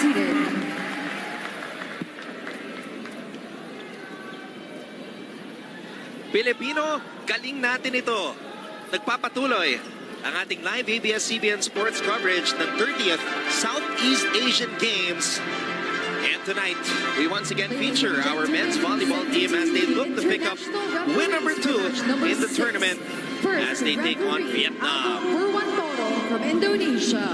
seated. Pilipino, galing natin ito. Nagpapatuloy ang ating live ABS-CBN Sports coverage ng 30th Southeast Asian Games. And tonight, we once again feature our men's volleyball team as they look to pick up win number 2 in the tournament as they take on Vietnam. For one photo from Indonesia.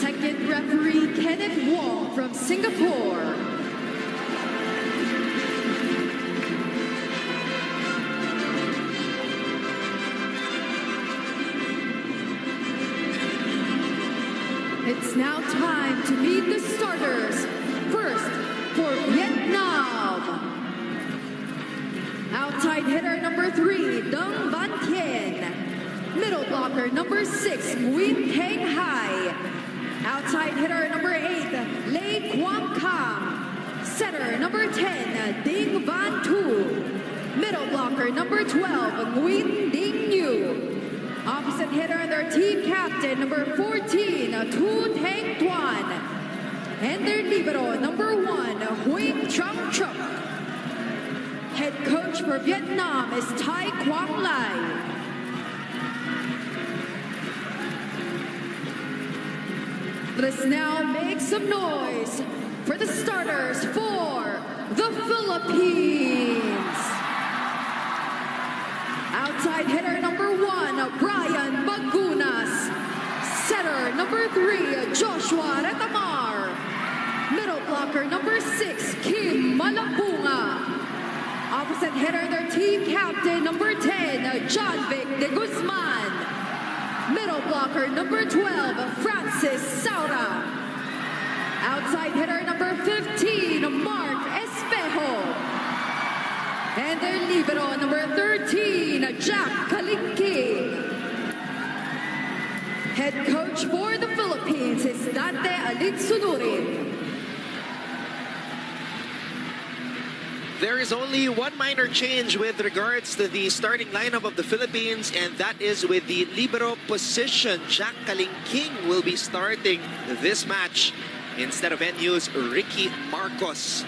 Second referee Kenneth Wong from Singapore. It's now time to meet the starters. First, for Vietnam. Outside hitter number 3, Dong Van Thien. Middle blocker number 6, Nguyen Thanh Hai. Outside hitter number 8, Lê Quang Cam. Setter number 10, Ding Van Tu. Middle blocker number 12, Nguyen Ding Nhu. Opposite hitter, their team captain, number 14, Tu Thanh Tuan. And their libero, number 1, Huỳnh Trăng Truc. Head coach for Vietnam is Tai Quang Lai. Let's now make some noise for the starters for the Philippines. Outside hitter number 1, Brian Magunas. Setter number 3, Joshua Retamar. Middle blocker number 6, Kim Malapunga. Opposite hitter, their team captain number 10, John Vic de Guzman. Middle blocker number 12, Francis Saura. Outside hitter number 15, Mark Espejo. And their libero, number 13, Jack Kalinking. Head coach for the Philippines is Dante Alinsunuri. There is only one minor change with regards to the starting lineup of the Philippines, and that is with the libero position. Jack Kalinking will be starting this match instead of NU's Ricky Marcos.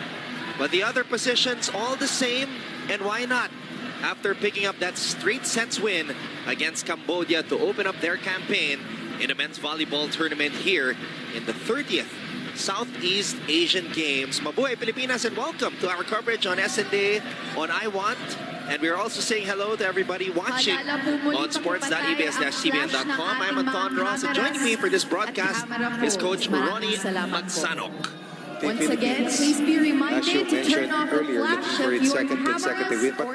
But the other positions all the same. And why not? After picking up that straight sets win against Cambodia to open up their campaign in the men's volleyball tournament here in the 30th Southeast Asian Games. Mabuhay Pilipinas and welcome to our coverage on SND, on I Want. And we're also saying hello to everybody watching on sports.abs-cbn.com. I'm Anton Ross, and joining me for this broadcast is Coach Ronnie Magsanok. Once again, please be reminded to turn off the flash of your cameras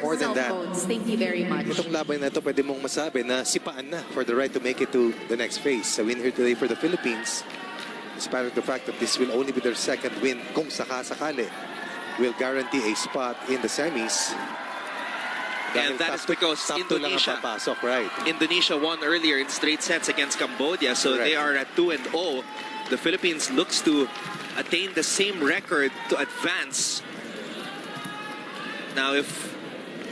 or cell phones. Thank you very much. Itong laban na ito, pwede mong masabi na sipaan na for the right to make it to the next phase. A win here today for the Philippines, despite the fact that this will only be their second win, kung sakasakali, will guarantee a spot in the semis. And that is because Indonesia won earlier in straight sets against Cambodia, so they are at 2-0. The Philippines looks to attain the same record to advance. Now, if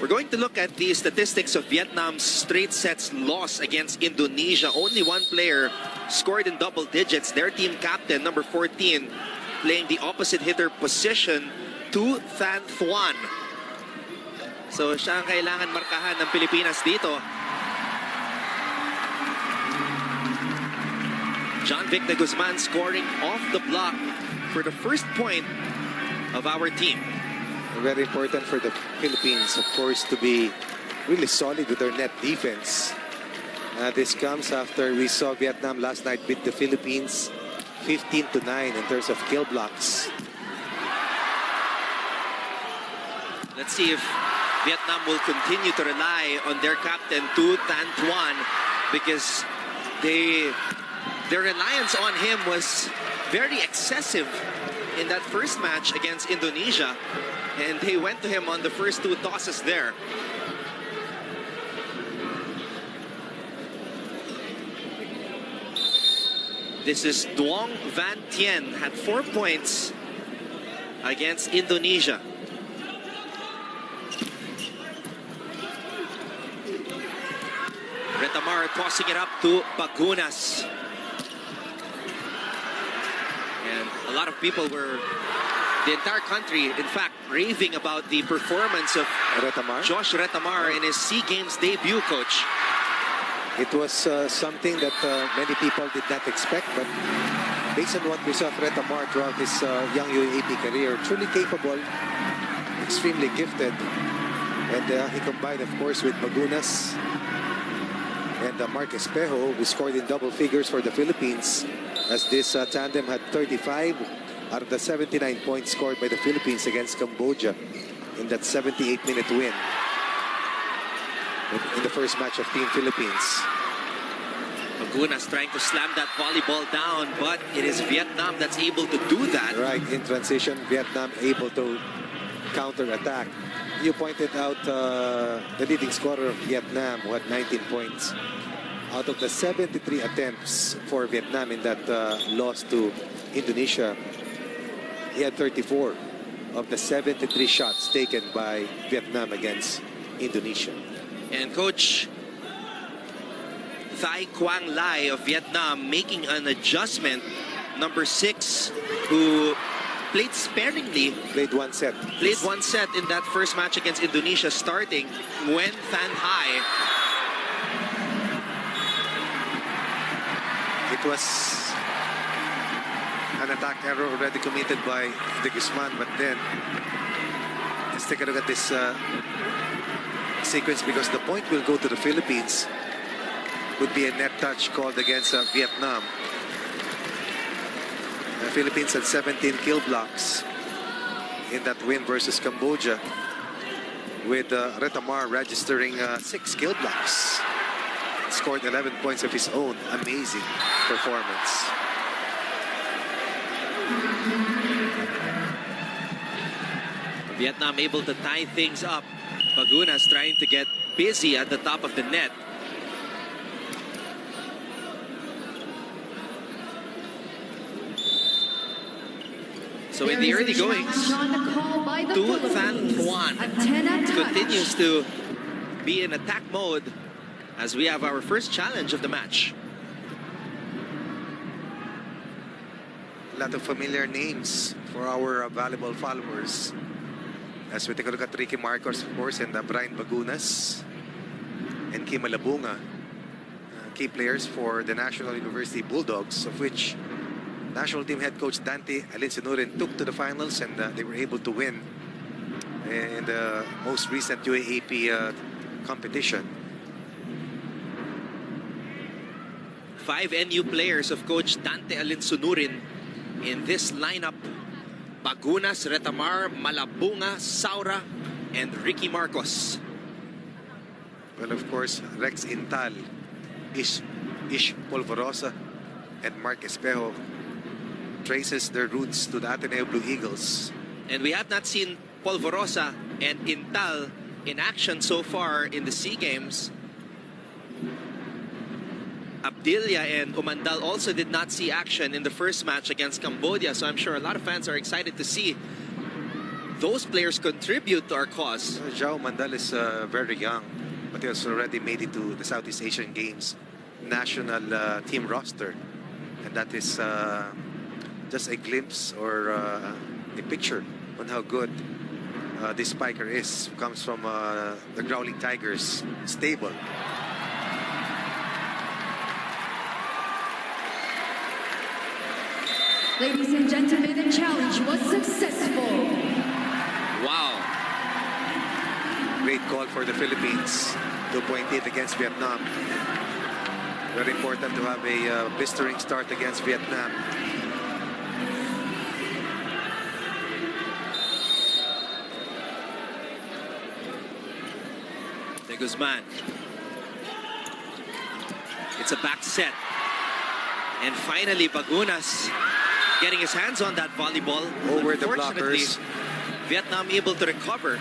we're going to look at the statistics of Vietnam's straight sets loss against Indonesia, only one player scored in double digits. Their team captain, number 14, playing the opposite hitter position, Tu Thanh Tuan. So siya ang kailangan markahan ng Pilipinas dito. John Vic de Guzman scoring off the block for the first point of our team. Very important for the Philippines, of course, to be really solid with their net defense. This comes after we saw Vietnam last night beat the Philippines 15-9 in terms of kill blocks. Let's see if Vietnam will continue to rely on their captain, Tu Thanh Tuan, because their reliance on him was very excessive in that first match against Indonesia, and they went to him on the first 2 tosses there. This is Duong Van Thien, had 4 points against Indonesia. Retamar tossing it up to Bagunas. And a lot of people were, the entire country, in fact, raving about the performance of Retamar. Josh Retamar in his Seagames debut, coach. It was something that many people did not expect, but based on what we saw of Retamar throughout his young UAAP career, truly capable, extremely gifted. And he combined, of course, with Bagunas and Mark Espejo, who scored in double figures for the Philippines, as this tandem had 35 out of the 79 points scored by the Philippines against Cambodia in that 78-minute win in the first match of Team Philippines. Bagunas trying to slam that volleyball down, but it is Vietnam that's able to do that. Right, in transition, Vietnam able to counter-attack. You pointed out the leading scorer of Vietnam, who had 19 points. Out of the 73 attempts for Vietnam in that loss to Indonesia, he had 34 of the 73 shots taken by Vietnam against Indonesia. And coach Thai Quang Lai of Vietnam making an adjustment. Number 6, who played sparingly. Played one set. Played one set in that first match against Indonesia, starting Nguyen Than Hai. It was an attack error already committed by De Guzman, but then let's take a look at this sequence, because the point will go to the Philippines. Would be a net touch called against Vietnam. The Philippines had 17 kill blocks in that win versus Cambodia, with Retamar registering 6 kill blocks. Scored 11 points of his own. Amazing performance. Vietnam able to tie things up. Bagunas trying to get busy at the top of the net. So in the early goings, Tu Than Thuan continues to be in attack mode as we have our first challenge of the match. A lot of familiar names for our volleyball followers. As we take a look at Ricky Marcos, of course, and Brian Bagunas and Kim Malabunga, key players for the National University Bulldogs, of which national team head coach Dante Alinsinurin took to the finals, and they were able to win in the most recent UAAP competition. 5 NU players of coach Dante Alinsinurin in this lineup. Bagunas, Retamar, Malabunga, Saura, and Ricky Marcos. Well, of course, Rex Intal, Ish Polvorosa, and Mark Espejo traces their roots to the Ateneo Blue Eagles. And we have not seen Polvorosa and Intal in action so far in the Seagames. Abdilia and Umandal also did not see action in the first match against Cambodia, so I'm sure a lot of fans are excited to see those players contribute to our cause. Jao Umandal is very young, but he has already made it to the Southeast Asian Games national team roster, and that is just a glimpse or a picture on how good this spiker is. Comes from the Growling Tigers stable. Ladies and gentlemen, the challenge was successful. Wow. Great call for the Philippines. 2.8 against Vietnam. Very important to have a blistering start against Vietnam. De Guzman. It's a back set. And finally, Bagunas getting his hands on that volleyball. Over the Unfortunately, blockers. Vietnam able to recover.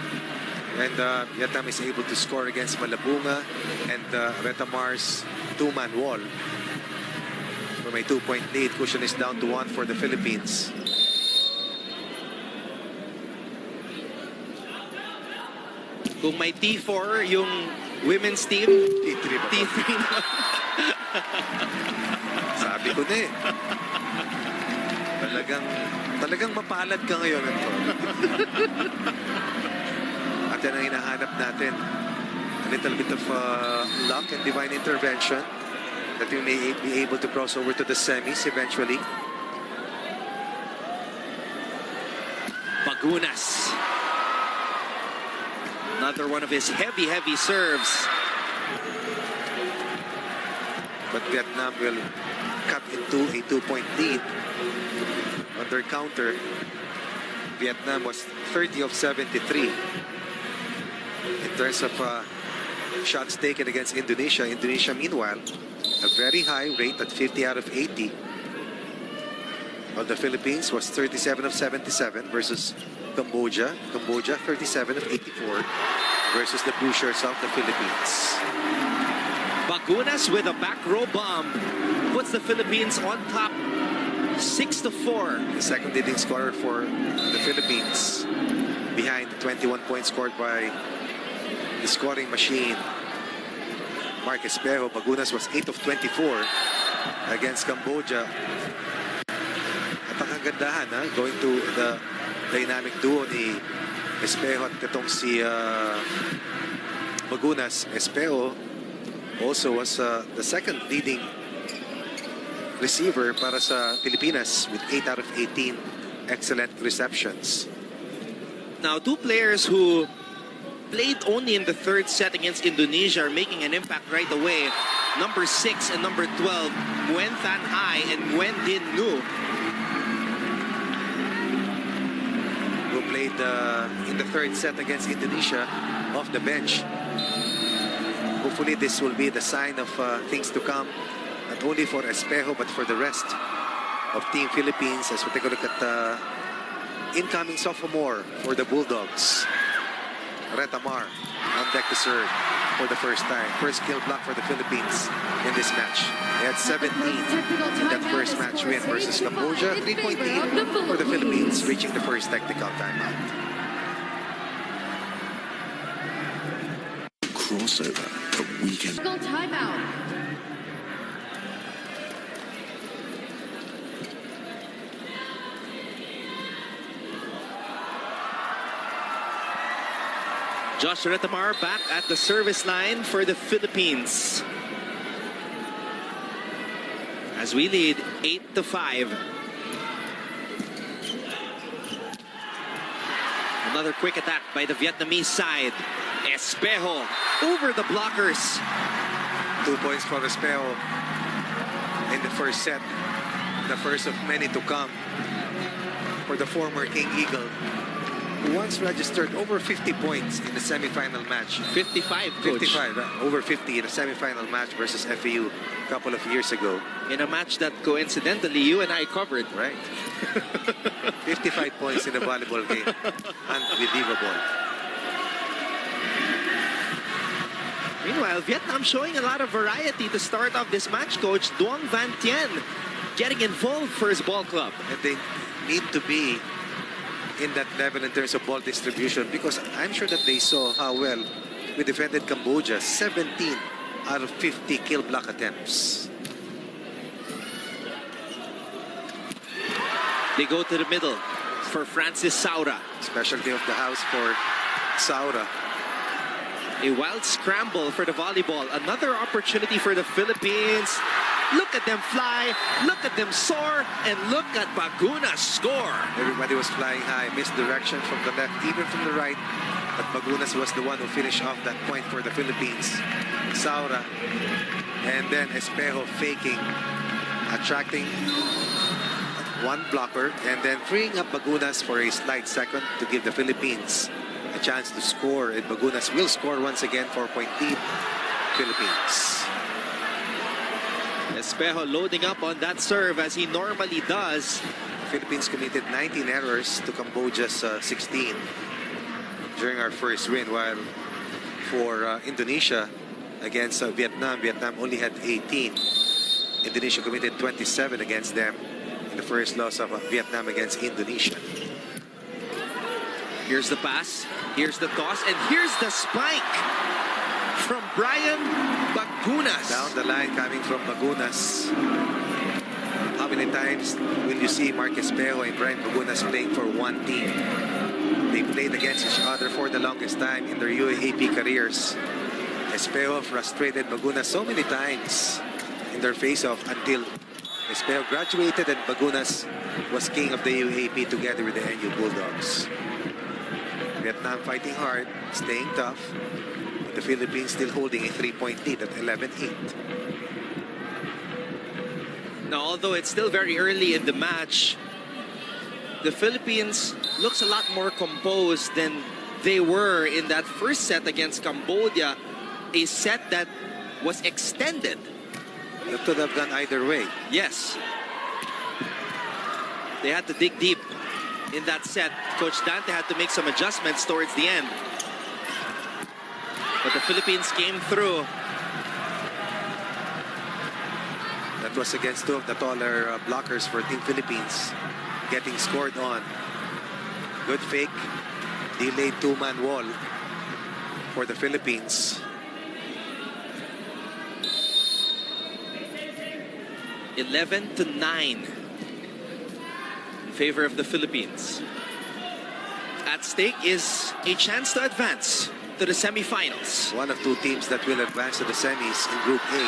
And Vietnam is able to score against Malabunga and Retamar's two-man wall. From a 2-point lead, cushion is down to 1 for the Philippines. Kung may T4 yung women's team, T3 ba? T3 Sabi ko na eh. Talagang mapalad ka ngayon, Anton. At yan ang hinahanap natin. A little bit of luck and divine intervention that we may be able to cross over to the semis eventually. Bagunas. Another one of his heavy serves. But Vietnam will cut into a 2-point lead on their counter. Vietnam was 30 of 73 in terms of shots taken against Indonesia. Indonesia, meanwhile, a very high rate at 50 out of 80. While the Philippines was 37 of 77 versus Cambodia. Cambodia, 37 of 84 versus the Blue Shirts of the Philippines. Bagunas with a back row bomb puts the Philippines on top 6-4. The second leading scorer for the Philippines, behind the 21 points scored by the scoring machine, Mark Espejo. Bagunas was 8 of 24 against Cambodia. At ang kagandahan, going to the dynamic duo ni Espejo at katong si Bagunas. Espejo also was the second leading receiver para sa Pilipinas with 8 out of 18 excellent receptions. Now, two players who played only in the third set against Indonesia are making an impact right away. Number 6 and number 12, Nguyen Than Hai and Nguyen Din Nu. Who played in the third set against Indonesia off the bench. Hopefully this will be the sign of things to come, not only for Espejo but for the rest of Team Philippines, as we take a look at the incoming sophomore for the Bulldogs. Retamar on deck to serve for the first time. First kill block for the Philippines in this match. They had 17 in that first match win versus Cambodia. 3-point lead for the Philippines, reaching the first technical timeout. Crossover for weekend. Timeout. Josh Retamar back at the service line for the Philippines. As we lead 8-5. Another quick attack by the Vietnamese side. Espejo over the blockers. 2 points for Espejo in the first set. The first of many to come for the former King Eagle, who once registered over 50 points in the semifinal match. 55, coach. 55, over 50 in a semifinal match versus FAU a couple of years ago. In a match that coincidentally you and I covered. Right. 55 points in a volleyball game. Unbelievable. Meanwhile, Vietnam showing a lot of variety to start off this match, coach. Duong Van Tien getting involved for his ball club. And they need to be in that level in terms of ball distribution, because I'm sure that they saw how well we defended Cambodia. 17 out of 50 kill block attempts. They go to the middle for Francis Saura. Specialty of the house for Saura. A wild scramble for the volleyball. Another opportunity for the Philippines. Look at them fly, look at them soar, and look at Baguna score. Everybody was flying high, misdirection from the left, even from the right. But Bagunas was the one who finished off that point for the Philippines. Saura, and then Espejo faking, attracting one blocker, and then freeing up Bagunas for a slight second to give the Philippines a chance to score. And Bagunas will score once again, 4-point lead, Philippines. Espejo loading up on that serve as he normally does. Philippines committed 19 errors to Cambodia's 16 during our first win, while for Indonesia against Vietnam, Vietnam only had 18. Indonesia committed 27 against them in the first loss of Vietnam against Indonesia. Here's the pass, here's the toss, and here's the spike from Brian Bagunas. Down the line coming from Bagunas. How many many times will you see Mark Espejo and Brian Bagunas playing for one team? They played against each other for the longest time in their UAAP careers. Espejo frustrated Bagunas so many times in their face-off until Espejo graduated and Bagunas was king of the UAAP together with the NU Bulldogs. Vietnam fighting hard, staying tough. But the Philippines still holding a 3-point lead at 11-8. Now, although it's still very early in the match, the Philippines looks a lot more composed than they were in that first set against Cambodia, a set that was extended. That could have gone either way. Yes. They had to dig deep in that set. Coach Dante had to make some adjustments towards the end. But the Philippines came through. That was against two of the taller blockers for Team Philippines, getting scored on. Good fake, delayed two-man wall for the Philippines. 11-9 in favor of the Philippines. At stake is a chance to advance to the semifinals. One of two teams that will advance to the semis in Group A.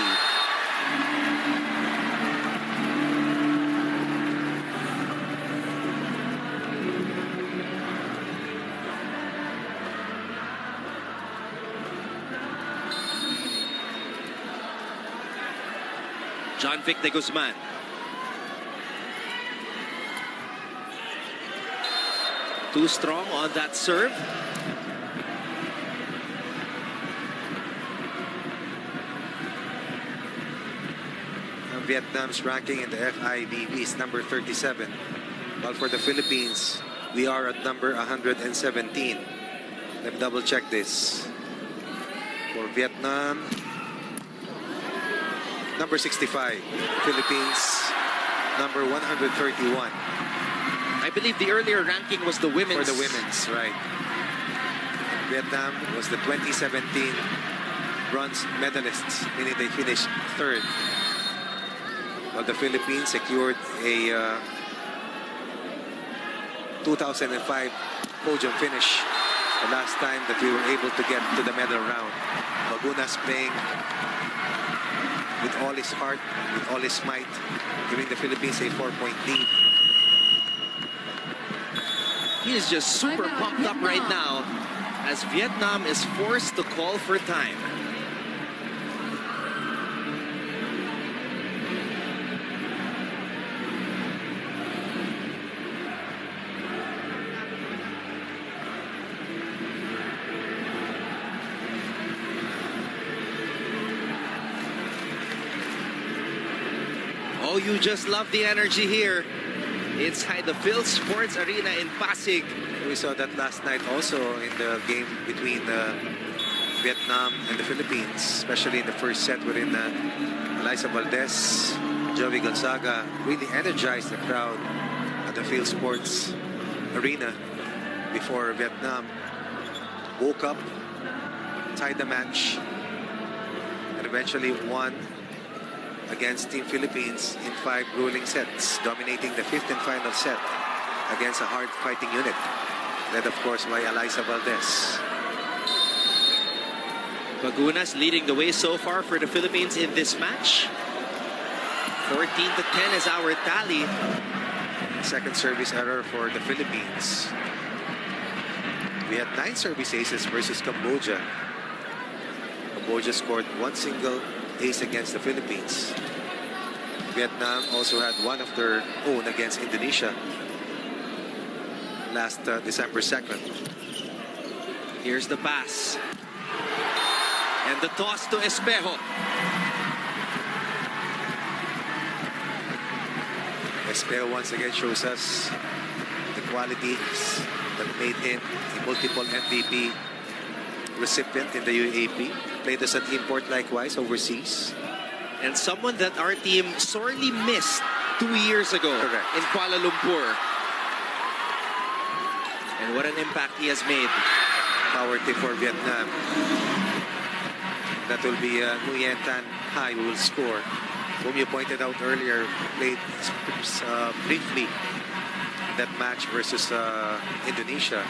John Vic de Guzman. Too strong on that serve. Vietnam's ranking in the FIVB is number 37. While for the Philippines, we are at number 117. Let me double check this. For Vietnam, number 65. Philippines, number 131. I believe the earlier ranking was the women's. For the women's, right. Vietnam was the 2017 bronze medalists, meaning they finished third. While the Philippines secured a 2005 podium finish, the last time that we were able to get to the medal round. Bagunas playing with all his heart, with all his might, giving the Philippines a 4-point lead. He is just super pumped up right now as Vietnam is forced to call for time. Oh, you just love the energy here inside the Phil Sports Arena in Pasig. We saw that last night also in the game between Vietnam and the Philippines, especially in the first set wherein Eliza Valdez, Joey Gonzaga really energized the crowd at the Phil Sports Arena before Vietnam woke up, tied the match, and eventually won against Team Philippines in 5 grueling sets, dominating the 5th and final set against a hard-fighting unit, led of course by Eliza Valdez. Bagunas leading the way so far for the Philippines in this match. 14-10 is our tally. Second service error for the Philippines. We had 9 service aces versus Cambodia. Cambodia scored 1 single ace against the Philippines. Vietnam also had one of their own against Indonesia last December 2nd. Here's the pass. And the toss to Espejo. Espejo once again shows us the qualities that made him a multiple MVP recipient in the UAAP. Played as an import likewise overseas. And someone that our team sorely missed 2 years ago. Correct. In Kuala Lumpur. And what an impact he has made. Power tip for Vietnam. That will be Nguyen Tan Hai who will score. whom you pointed out earlier, played briefly in that match versus Indonesia,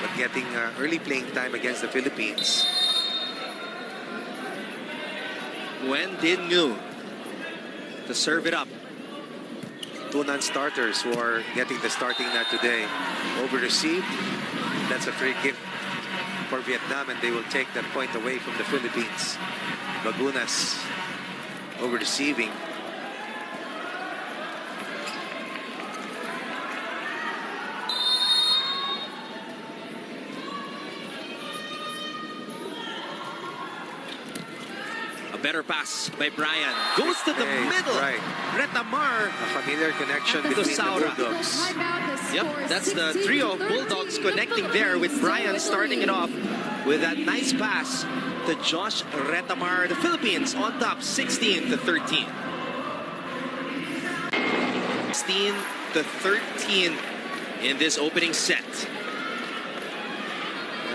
but getting early playing time against the Philippines. Wen Din Ngu to serve it up. Two non-starters who are getting the starting net today. Over received. That's a free kick for Vietnam, and they will take that point away from the Philippines. Bagunas over receiving. A better pass by Brian. Goes to the middle. Right. Retamar. A familiar connection After between the Saura. Bulldogs. Yep, that's the trio of Bulldogs connecting there with Brian starting it off with that nice pass to Josh Retamar. The Philippines on top 16-13. 16-13 in this opening set.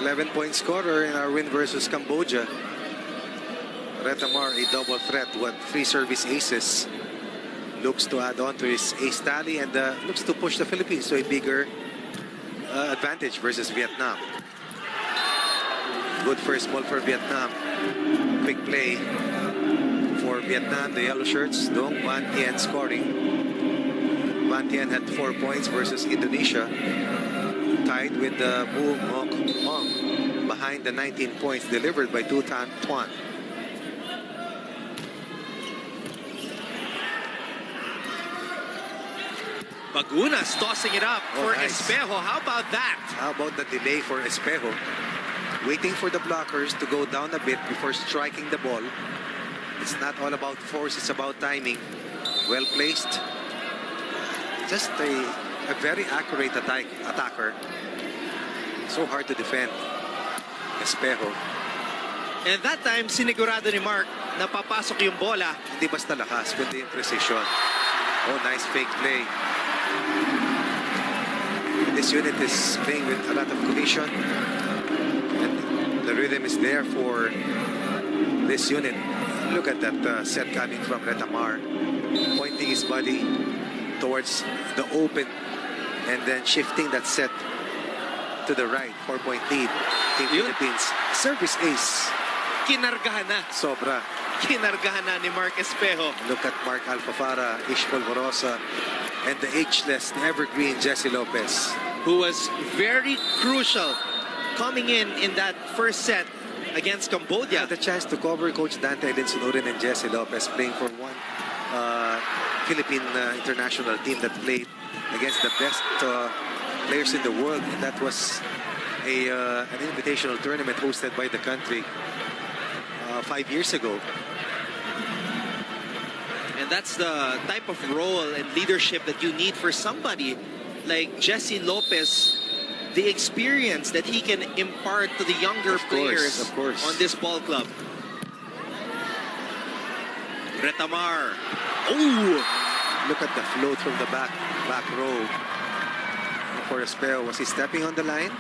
11-point scorer in our win versus Cambodia. Retamar, a double threat with 3 service aces. Looks to add on to his ace tally and looks to push the Philippines to a bigger advantage versus Vietnam. Good first ball for Vietnam. Quick play for Vietnam, the yellow shirts. Dong Van Tien scoring. Van Tien had 4 points versus Indonesia. Tied with Mu Mok Ong behind the 19 points delivered by Tu Tan Tuan. Bagunas tossing it up for nice. Espejo. How about that? How about the delay for Espejo? Waiting for the blockers to go down a bit before striking the ball. It's not all about force, it's about timing. Well placed. Just a very accurate attacker. So hard to defend. Espejo. And that time, sinigurado ni Mark na papasok yung bola. Hindi basta lakas, kundi yung precision. Oh, nice fake play. This unit is playing with a lot of cohesion. And the rhythm is there for this unit. Look at that set coming from Retamar. Pointing his body towards the open and then shifting that set to the right. 4-point lead. Team Philippines. Service ace. Kinargahan na. Sobra. Kinargahan na ni Mark Espejo. Look at Mark Alfafara, Ish Polvorosa, and the ageless, the evergreen Jesse Lopez. Who was very crucial coming in that first set against Cambodia. Had the chance to cover Coach Dante Linsunurin and Jesse Lopez playing for one Philippine international team that played against the best players in the world. And that was an invitational tournament hosted by the country 5 years ago. And that's the type of role and leadership that you need for somebody like Jesse Lopez. The experience that he can impart to the younger players on this ball club. Retamar. Oh! Look at the float from the back row. For Espejo, was he stepping on the line?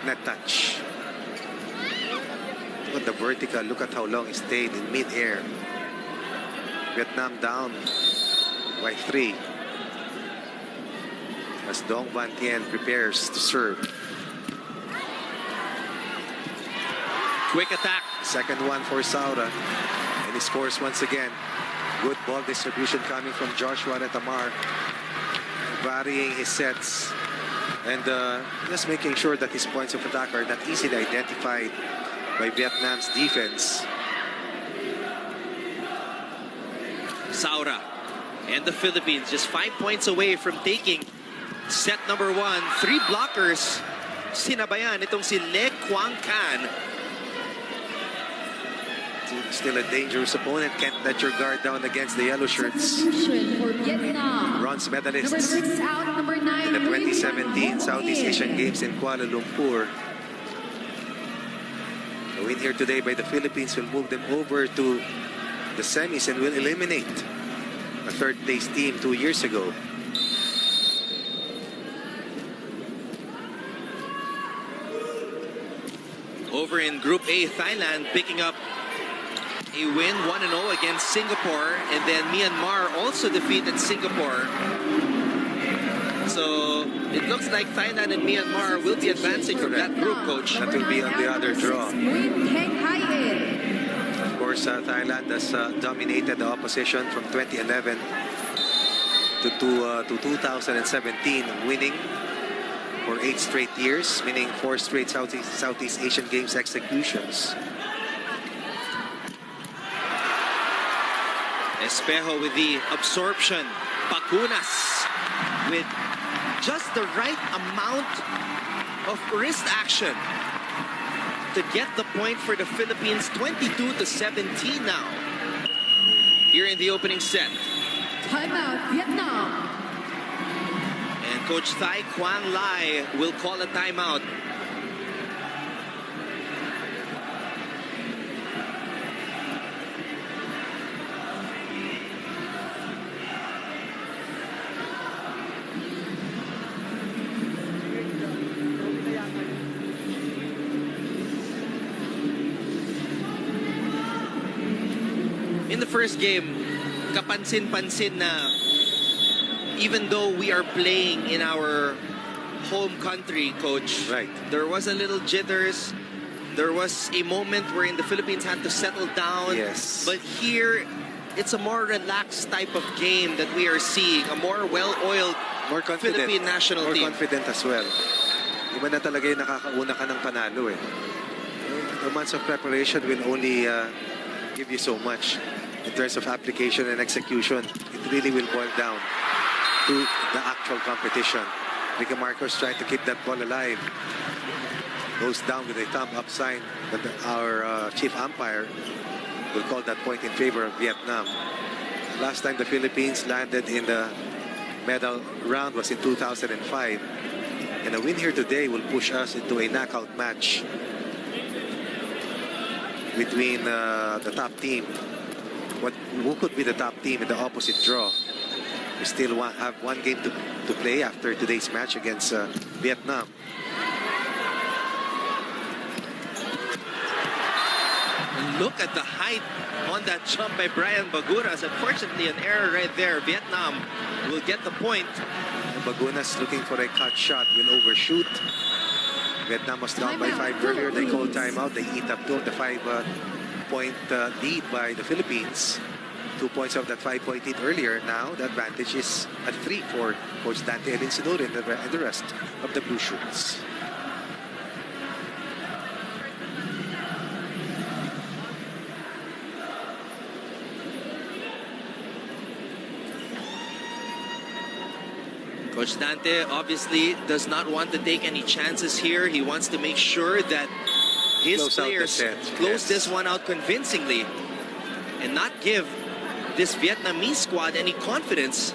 Net touch. Look at the vertical. Look at how long he stayed in mid-air. Vietnam down by 3. As Dong Van Tien prepares to serve. Quick attack. Second one for Saura. And he scores once again. Good ball distribution coming from Joshua Retamar. Varying his sets. And just making sure that his points of attack are not easily identified by Vietnam's defense. Saura and the Philippines just 5 points away from taking set number 1. 3 blockers. Sinabayan itong si Le Quang Can. Still a dangerous opponent. Can't let your guard down against the yellow shirts. Substitution for Vietnam. Bronze medalists Number 6 out, number 9. in the 2017 Southeast Asian Games in Kuala Lumpur. A win here today by the Philippines will move them over to the semis and will eliminate a third-place team 2 years ago. over in Group A, Thailand picking up a win 1-0 against Singapore, and then Myanmar also defeated Singapore. So it looks like Thailand and Myanmar will be advancing from that group, Coach. That will be on the other draw. Of course, Thailand has dominated the opposition from 2011 to 2017, winning for 8 straight years, meaning 4 straight Southeast Asian Games executions. Espejo with the absorption. Bacunas with just the right amount of wrist action to get the point for the Philippines. 22-17 now. Here in the opening set. Timeout, Vietnam. And Coach Thai Quan Lai will call a timeout. In the first game, kapansin-pansin na even though we are playing in our home country, Coach, right, there was a little jitters. There was a moment wherein the Philippines had to settle down. Yes. But here, it's a more relaxed type of game that we are seeing. A more well-oiled Philippine national team. More confident as well. Iba na talaga yung nakakauna ka ng panalo eh. The months of preparation will only give you so much in terms of application and execution. It really will boil down to the actual competition. Ricky Marcos trying to keep that ball alive. Goes down with a thumb up sign, but our chief umpire will call that point in favor of Vietnam. Last time the Philippines landed in the medal round was in 2005. And a win here today will push us into a knockout match between the top team. Who could be the top team in the opposite draw? We still have one game to play after today's match against Vietnam. Look at the height on that jump by Brian Bagunas. Unfortunately, an error right there. Vietnam will get the point. Bagunas looking for a cut shot, will overshoot. Vietnam was down by 5 earlier. They called timeout. They eat up to the 5-point lead by the Philippines. 2 points of that 5-point lead earlier. Now the advantage is at 3 for Coach Dante Elinsidor and the rest of the Blue Shoots. Coach Dante obviously does not want to take any chances here. He wants to make sure that his players close this one out convincingly and not give this Vietnamese squad any confidence.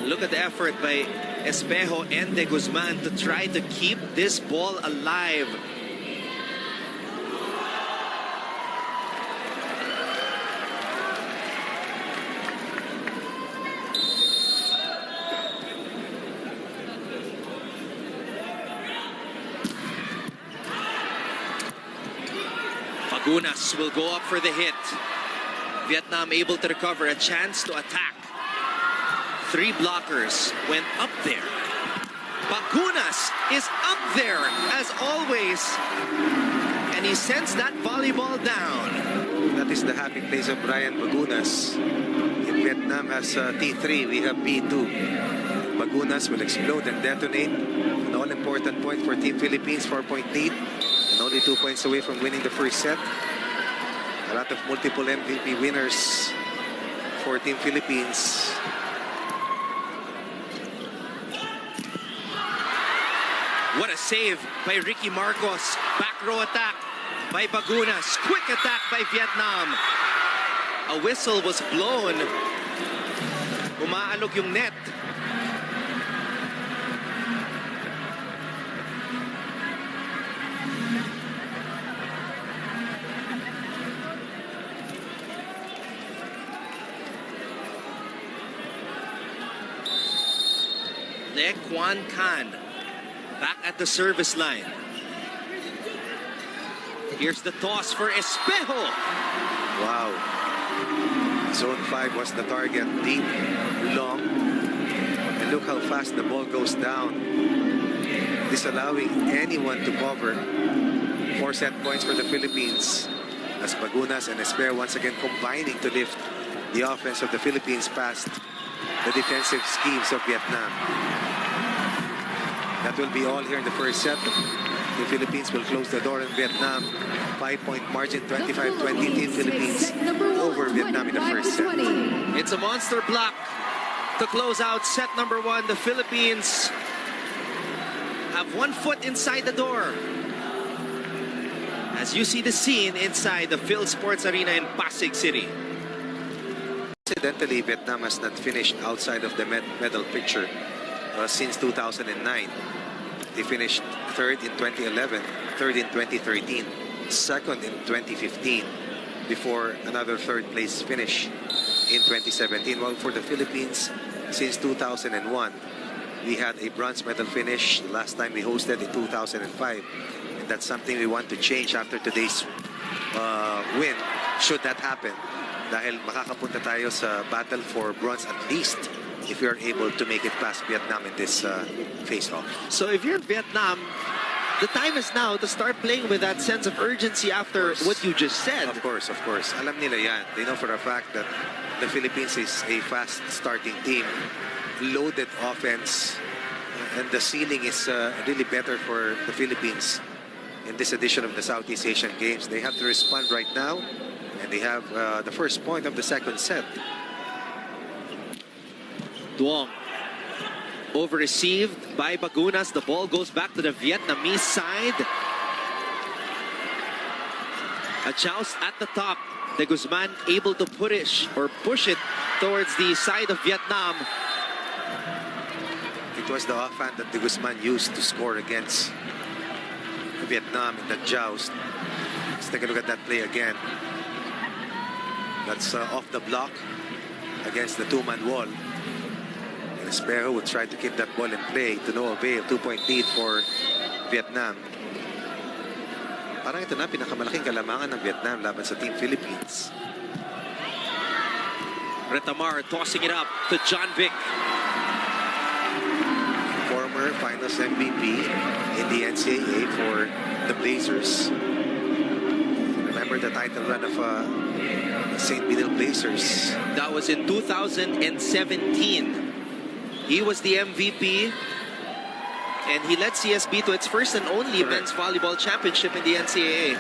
Look at the effort by Espejo and De Guzman to try to keep this ball alive. Bagunas will go up for the hit. Vietnam able to recover, a chance to attack. 3 blockers went up there. Bagunas is up there as always. And he sends that volleyball down. That is the happy place of Brian Bagunas. If Vietnam has T3, we have B2. Bagunas will explode and detonate. An all-important point for Team Philippines, 4-point lead. And only 2 points away from winning the first set. A lot of multiple MVP winners for Team Philippines. What a save by Ricky Marcos. Back row attack by Bagunas. Quick attack by Vietnam. A whistle was blown. Umaalog yung net. Le Quan Can back at the service line. Here's the toss for Espejo. Wow. Zone 5 was the target. Deep, long. And look how fast the ball goes down. Disallowing anyone to cover. 4 set points for the Philippines. As Bagunas and Espejo once again combining to lift the offense of the Philippines past the defensive schemes of Vietnam. That will be all here in the first set. The Philippines will close the door in Vietnam. 5-point margin, 25-20 in Philippines over Vietnam in the first set. It's a monster block to close out set number 1. The Philippines have 1 foot inside the door. As you see the scene inside the Phil Sports Arena in Pasig City. Incidentally, Vietnam has not finished outside of the medal picture since 2009. They finished 3rd in 2011, 3rd in 2013, 2nd in 2015, before another 3rd place finish in 2017. Well, for the Philippines, since 2001, we had a bronze medal finish last time we hosted in 2005. And that's something we want to change after today's win, should that happen. Dahil makakapunta tayo sa battle for bronze at least if we are able to make it past Vietnam in this face-off. So if you're Vietnam, the time is now to start playing with that sense of urgency after what you just said. Of course, of course. Alam nila yan. They know for a fact that the Philippines is a fast starting team, loaded offense, and the ceiling is really better for the Philippines in this edition of the Southeast Asian Games. They have to respond right now, and they have the first point of the second set. Duong over-received by Bagunas. The ball goes back to the Vietnamese side. A joust at the top. De Guzman able to push it towards the side of Vietnam. It was the offhand that De Guzman used to score against Vietnam in that joust. Let's take a look at that play again. That's off the block against the two-man wall. And Espejo would try to keep that ball in play to no avail. 2-point lead for Vietnam. Parang ito na pinakamalaking kalamangan ng Vietnam laban sa Team Philippines. Retamar tossing it up to John Vic. Former finals MVP in the NCAA for the Blazers. Remember the title run of St. Benil Blazers. That was in 2017. He was the MVP. And he led CSB to its first and only men's volleyball championship in the NCAA.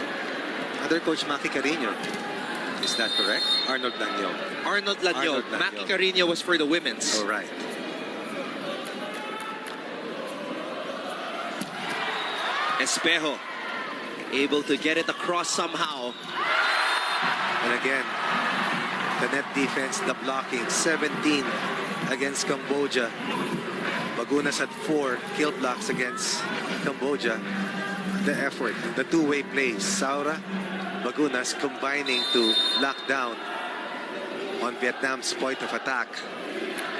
Under Coach Maki Carino. Is that correct? Arnold Lanyo. Arnold Lanyo. Maki Carino was for the women's. All right. Espejo able to get it across somehow. And again, the net defense, the blocking, 17 against Cambodia. Bagunas had 4 kill blocks against Cambodia. The effort, the two-way plays. Saura, Bagunas combining to lock down on Vietnam's point of attack.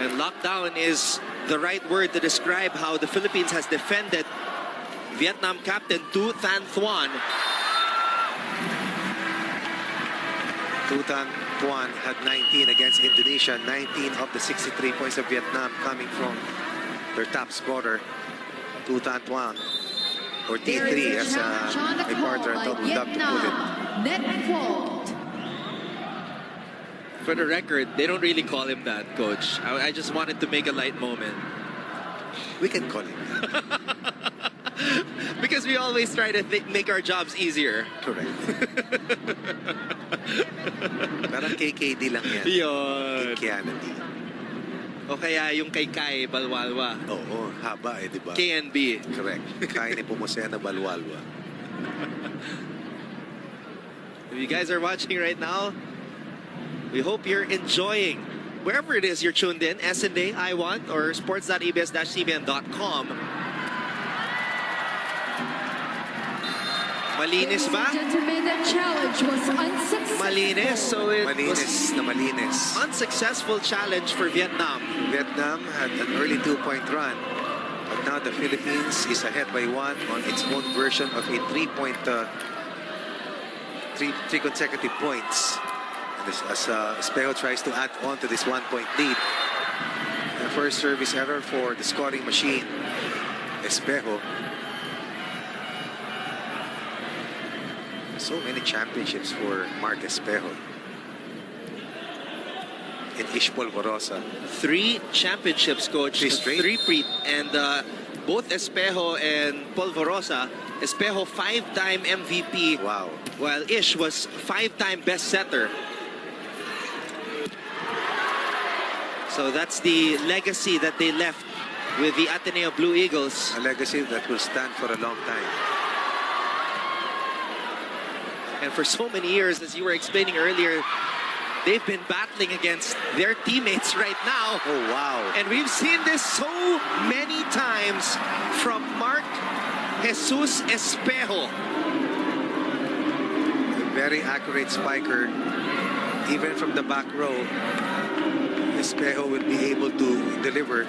And lockdown is the right word to describe how the Philippines has defended Vietnam captain Tu Thanh Thuan. Tu Thanh Thuan had 19 against Indonesia. 19 of the 63 points of Vietnam coming from their top scorer, Tu Thanh Thuan, or T3 as a partner would love to put it. Net fault. For the record, they don't really call him that, Coach. I just wanted to make a light moment. We can call him that. Because we always try to make our jobs easier. Correct. Parang KKD lang yan. Yun. Kikianity. O kaya yung kay Kai Balwalwa. Oo, haba eh, di ba? KNB. Correct. Kaya ni Pumusena Balwalwa. If you guys are watching right now, we hope you're enjoying wherever it is you're tuned in, SNA, I1, or sports.abs-cbn.com. Malinis ba? Gentlemen, the challenge was unsuccessful. Malinis. So it was malinis. unsuccessful challenge for Vietnam. Vietnam had an early 2-point run, but now the Philippines is ahead by 1 on its own version of a 3-point three consecutive points. And this, as Espejo tries to add on to this 1-point lead. The first service error for the scoring machine, Espejo. So many championships for Mark Espejo. In Ish Polvorosa. 3 championships, coach. Three straight. Three-peat. And both Espejo and Polvorosa, Espejo 5-time MVP. Wow. While Ish was 5-time best setter. So that's the legacy that they left with the Ateneo Blue Eagles. A legacy that will stand for a long time. And for so many years, as you were explaining earlier, they've been battling against their teammates right now. Oh, wow. And we've seen this so many times from Mark Jesus Espejo. A very accurate spiker. Even from the back row, Espejo will be able to deliver.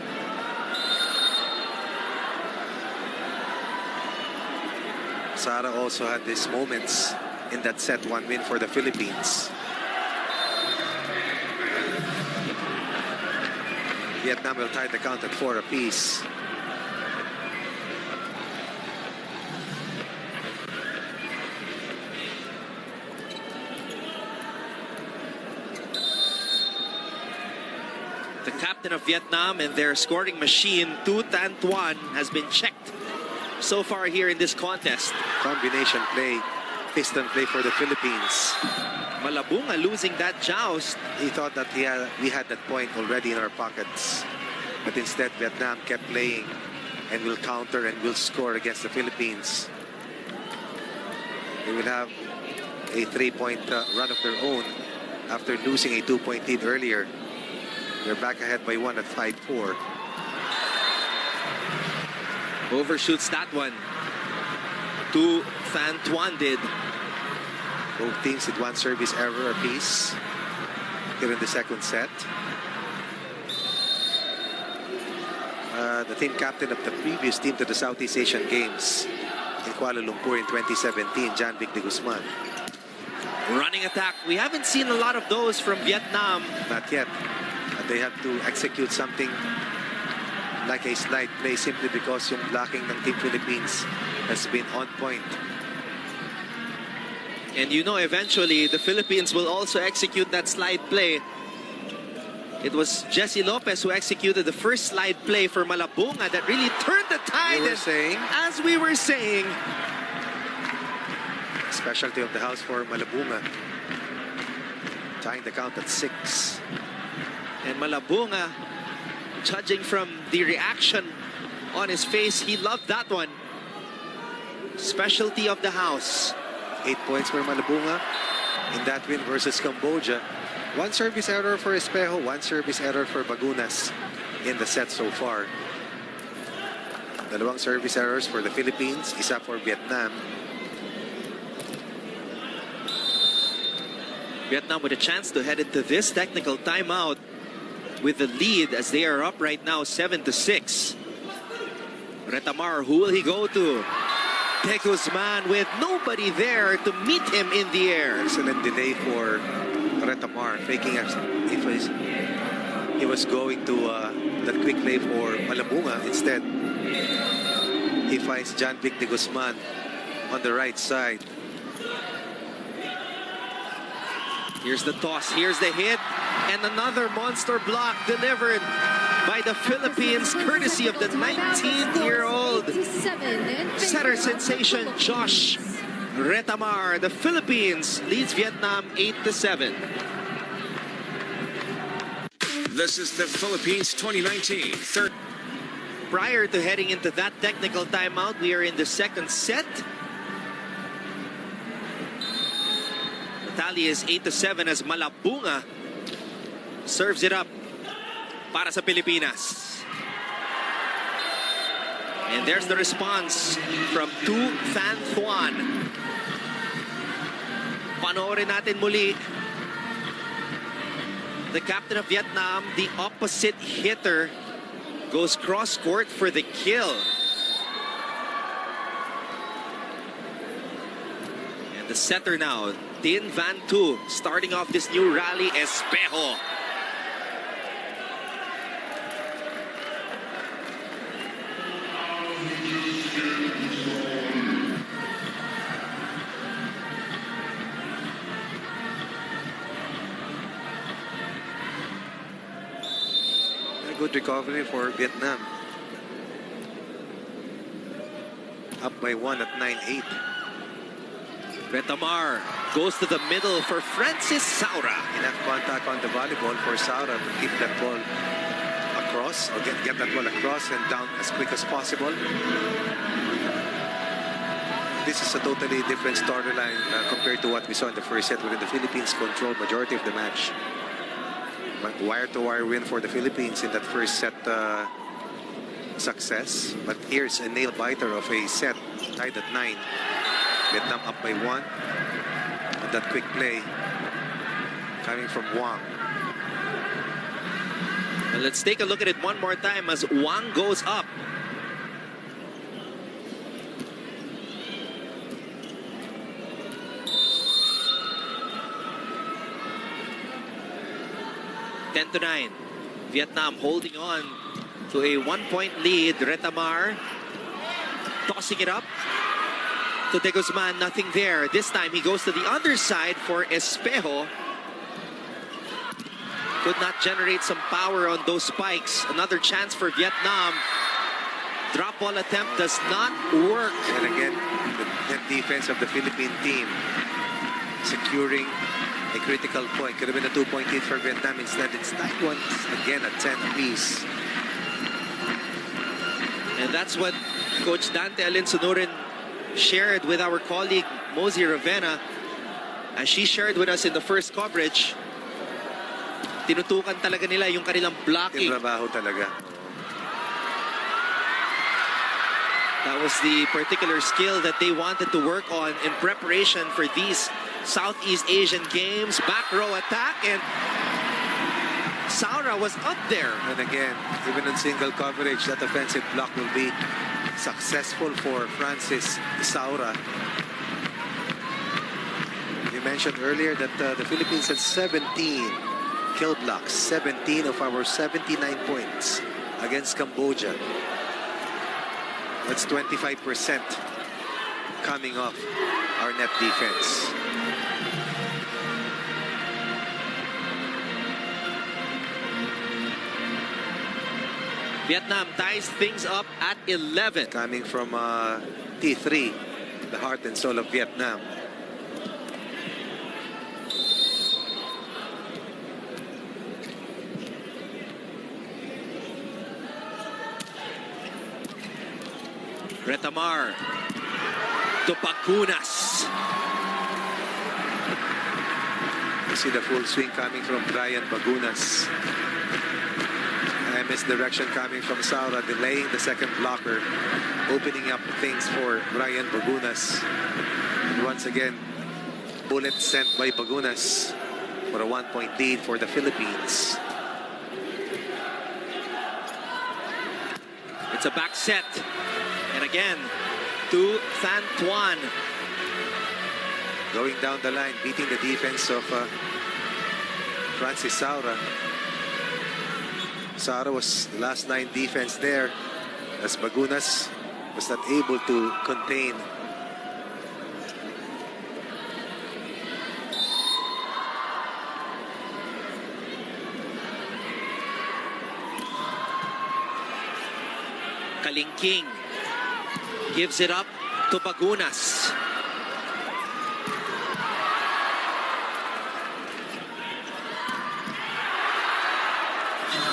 Sara also had these moments in that set 1 win for the Philippines. Vietnam will tie the count at 4 apiece. The captain of Vietnam and their scoring machine, Tu Tan Tuan, has been checked so far here in this contest. Combination play, piston play for the Philippines. Malabunga losing that joust. He thought that we had that point already in our pockets. But instead, Vietnam kept playing and will counter and will score against the Philippines. They will have a 3-point run of their own after losing a 2-point lead earlier. They're back ahead by 1 at 5-4. Overshoots that one. Tu Tan Tuan did. Both teams did 1 service error apiece here in the second set. The team captain of the previous team to the Southeast Asian Games in Kuala Lumpur in 2017, Jan Vic de Guzman. Running attack. We haven't seen a lot of those from Vietnam. Not yet. They have to execute something like a slide play simply because yung blocking ng Team Philippines has been on point. And you know, eventually, the Philippines will also execute that slide play. It was Jesse Lopez who executed the first slide play for Malabunga that really turned the tide. As we were saying, specialty of the house for Malabunga. Tying the count at 6. And Malabunga, judging from the reaction on his face, he loved that one. Specialty of the house. 8 points for Malabunga in that win versus Cambodia. 1 service error for Espejo, 1 service error for Bagunas in the set so far. Dalawang service errors for the Philippines, isa for Vietnam. Vietnam with a chance to head into this technical timeout with the lead as they are up right now 7-6. Retamar, who will he go to? De Guzman with nobody there to meet him in the air. Excellent delay for Retamar, faking as if he was going to that quick play for Malabunga. Instead, he finds Jan Vic de Guzman on the right side. Here's the toss, here's the hit, and another monster block delivered by the Philippines, courtesy of the 19-year-old setter sensation Josh Retamar. The Philippines leads Vietnam 8-7. This is the Philippines 2019 third. Prior to heading into that technical timeout, we are in the second set. The tally is 8-7 as Malabunga serves it up para sa Pilipinas. And there's the response from Tu Tan Tuan. Panoorin natin muli. The captain of Vietnam, the opposite hitter, goes cross-court for the kill. And the setter now, Tin Van Tu starting off this new rally. Espejo. A good recovery for Vietnam. Up by 1 at 9-8. Retamar goes to the middle for Francis Saura. Enough contact on the volleyball for Saura to keep that ball across, or get that ball across and down as quick as possible. This is a totally different storyline compared to what we saw in the first set, wherein the Philippines controlled majority of the match. But wire-to-wire win for the Philippines in that first set success. But here's a nail-biter of a set tied at 9. Vietnam up by 1. And that quick play coming from Wang. Well, let's take a look at it one more time as Wang goes up. Ten to 9. Vietnam holding on to a 1-point lead. Retamar tossing it up to De Guzman, nothing there. This time he goes to the underside for Espejo. Could not generate some power on those spikes. Another chance for Vietnam. Drop ball attempt does not work. And again, the net defense of the Philippine team securing a critical point. Could have been a 2-point lead for Vietnam. Instead, it's tied once again at 10 apiece. And that's what Coach Dante Alinsunurin shared with our colleague Mosey Ravenna, as she shared with us in the first coverage. Tinutukan talaga nila yung kanilang blocking. Trabaho talaga. That was the particular skill that they wanted to work on in preparation for these Southeast Asian games. Back row attack, and Saura was up there. And again, even in single coverage, that offensive block will be successful for Francis Saura. You mentioned earlier that the Philippines had 17 kill blocks, 17 of our 79 points against Cambodia. That's 25% coming off our net defense. Vietnam ties things up at 11. Coming from T3, the heart and soul of Vietnam. Retamar to Bagunas. You see the full swing coming from Brian Bagunas. Misdirection coming from Saura, delaying the second blocker, opening up things for Brian Bagunas. And once again, bullet sent by Bagunas for a 1-point lead for the Philippines. It's a back set. And again, to Than Tuan. Going down the line, beating the defense of Francis Saura. Saura was last 9 defense there, as Bagunas was not able to contain. Kalingking gives it up to Bagunas.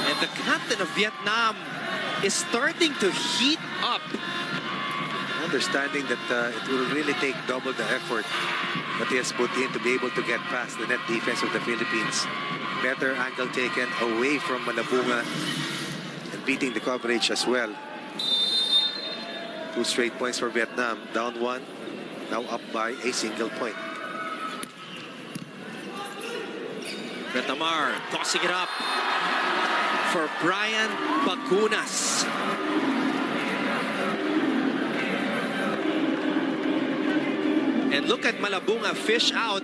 And the captain of Vietnam is starting to heat up. Understanding that it will really take double the effort that he has put in to be able to get past the net defense of the Philippines. Better angle taken away from Malabunga and beating the coverage as well. 2 straight points for Vietnam. Down 1, now up by a single point. Retamar tossing it up for Brian Bagunas. And look at Malabunga fish out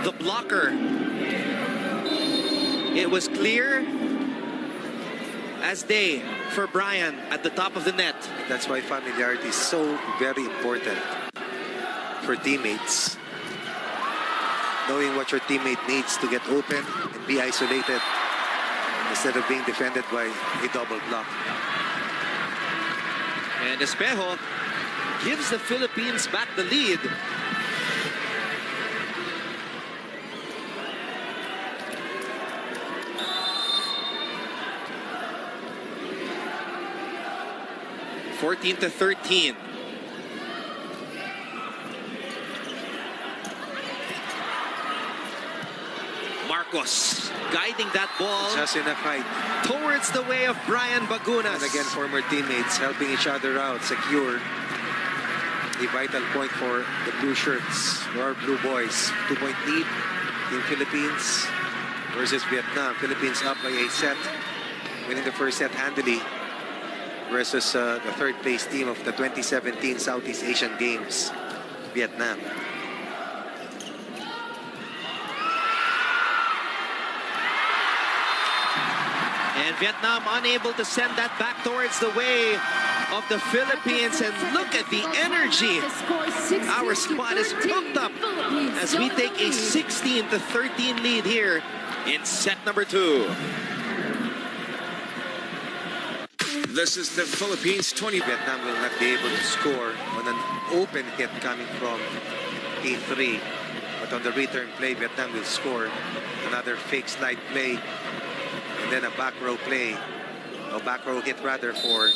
the blocker. It was clear as day for Brian at the top of the net. That's why familiarity is so very important for teammates. Knowing what your teammate needs to get open and be isolated instead of being defended by a double block. And Espejo gives the Philippines back the lead. (14 to 13). Marcos guiding that ball Just enough height. towards the way of Brian Bagunas. And again, former teammates helping each other out, secure a vital point for the blue shirts, or blue boys. 2-point lead in Philippines versus Vietnam. Philippines up by a set, winning the first set handily versus the third place team of the 2017 Southeast Asian Games, Vietnam. And Vietnam unable to send that back towards the way of the Philippines. And look at the energy. Our squad is hooked up as we take a 16 to 13 lead here in set number 2. This is the Philippines 20. Vietnam will not be able to score on an open hit coming from A3. But on the return play, Vietnam will score another fake slide play. And then a back row play, a back row hit rather for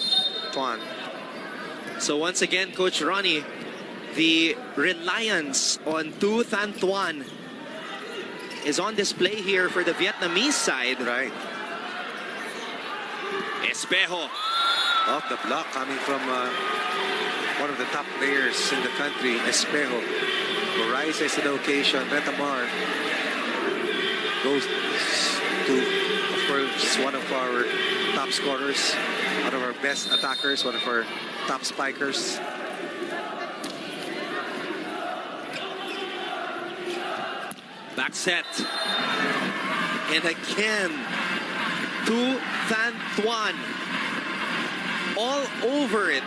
Tuan. So once again, Coach Ronnie, the reliance on Tu Thanh Tuan is on display here for the Vietnamese side. Right. Espejo. Off the block coming from one of the top players in the country, Espejo, who rises to the occasion. Retamar goes to, of course, one of our top scorers, one of our best attackers, one of our top spikers. Back set. And again, Tu Thanh Tuan all over it.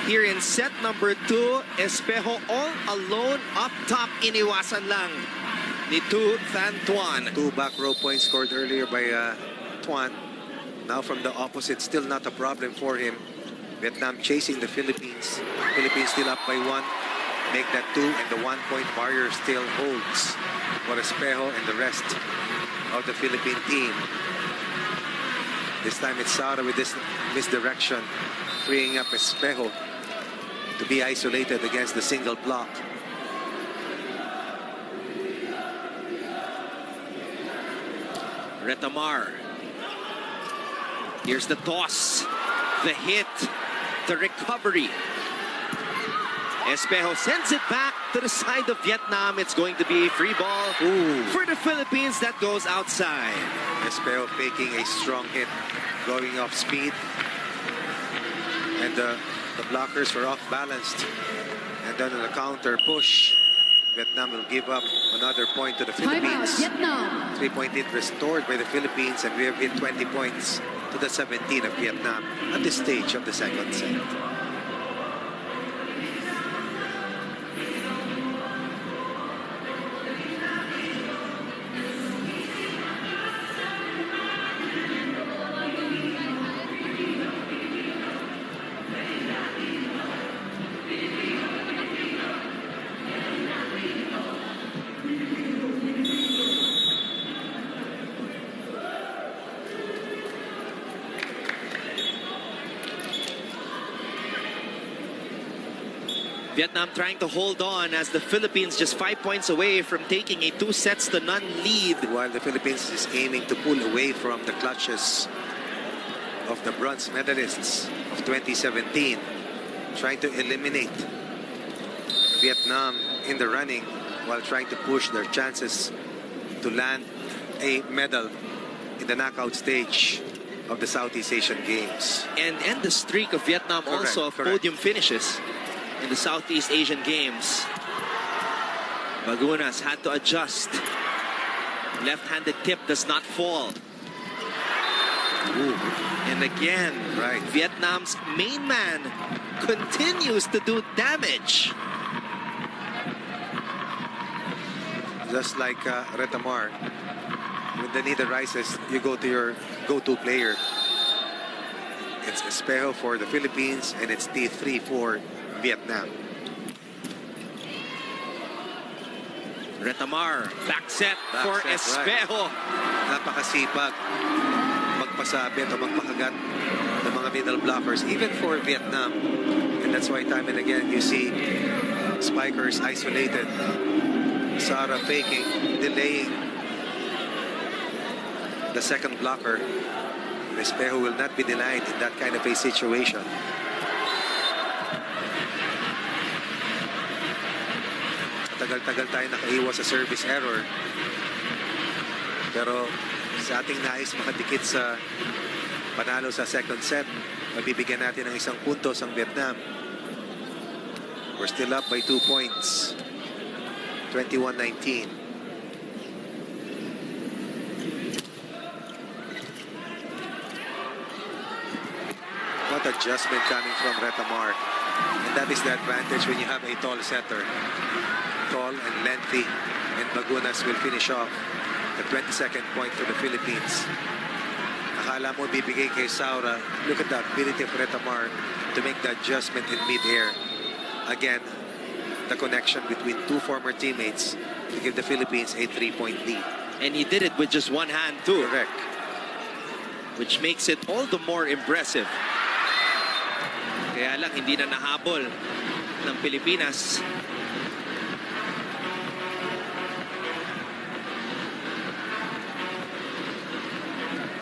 Here in set number 2, Espejo all alone up top. Iniwasan lang ni Tu Thanh Tuan. 2 back row points scored earlier by Tuan. Now from the opposite, still not a problem for him. Vietnam chasing the Philippines. Philippines still up by 1. Make that 2, and the 1-point barrier still holds for Espejo and the rest of the Philippine team. This time it's Sara with this misdirection, freeing up Espejo to be isolated against the single block. Retamar. Here's the toss, the hit, the recovery. Espejo sends it back to the side of Vietnam. It's going to be a free ball for the Philippines that goes outside. Espejo faking a strong hit, going off speed. And the blockers were off balanced. And then on the counter push, Vietnam will give up another point to the Philippines. 3-point lead restored by the Philippines, and we have hit 20 points to the 17 of Vietnam at this stage of the second set. Vietnam trying to hold on as the Philippines just 5 points away from taking a 2-0 lead. While the Philippines is aiming to pull away from the clutches of the bronze medalists of 2017, trying to eliminate Vietnam in the running while trying to push their chances to land a medal in the knockout stage of the Southeast Asian Games. And end the streak of Vietnam also of podium finishes in the Southeast Asian Games. Bagunas had to adjust. Left-handed tip does not fall. Ooh. And again, Right. Vietnam's main man continues to do damage. Just like Retamar, when the need arises, you go to your go-to player. It's Espejo for the Philippines, and it's T3 for Vietnam. Retamar, back set for Back set, right. Espejo. Napakasipag magpasabit o magpakagat ng mga middle blockers, even for Vietnam. And that's why time and again you see spikers isolated. Sara faking, delaying the second blocker. Espejo will not be denied in that kind of a situation. Tagal-tagal tayo nakaiwas sa service error. Pero sa ating nais makadikit sa panalo sa second set, mabibigyan natin ng isang puntos ang Vietnam. We're still up by 2 points. 21-19. What adjustment coming from Retamar. And that is the advantage when you have a tall setter. Tall and lengthy. And Bagunas will finish off the 22nd point for the Philippines. Akala mo bibigay kay Saura. Look at the ability of Retamar to make the adjustment in mid-air. Again, the connection between two former teammates to give the Philippines a 3-point lead. And he did it with just one hand too. Correct. Which makes it all the more impressive. Kaya lang hindi na nahabol ng Pilipinas.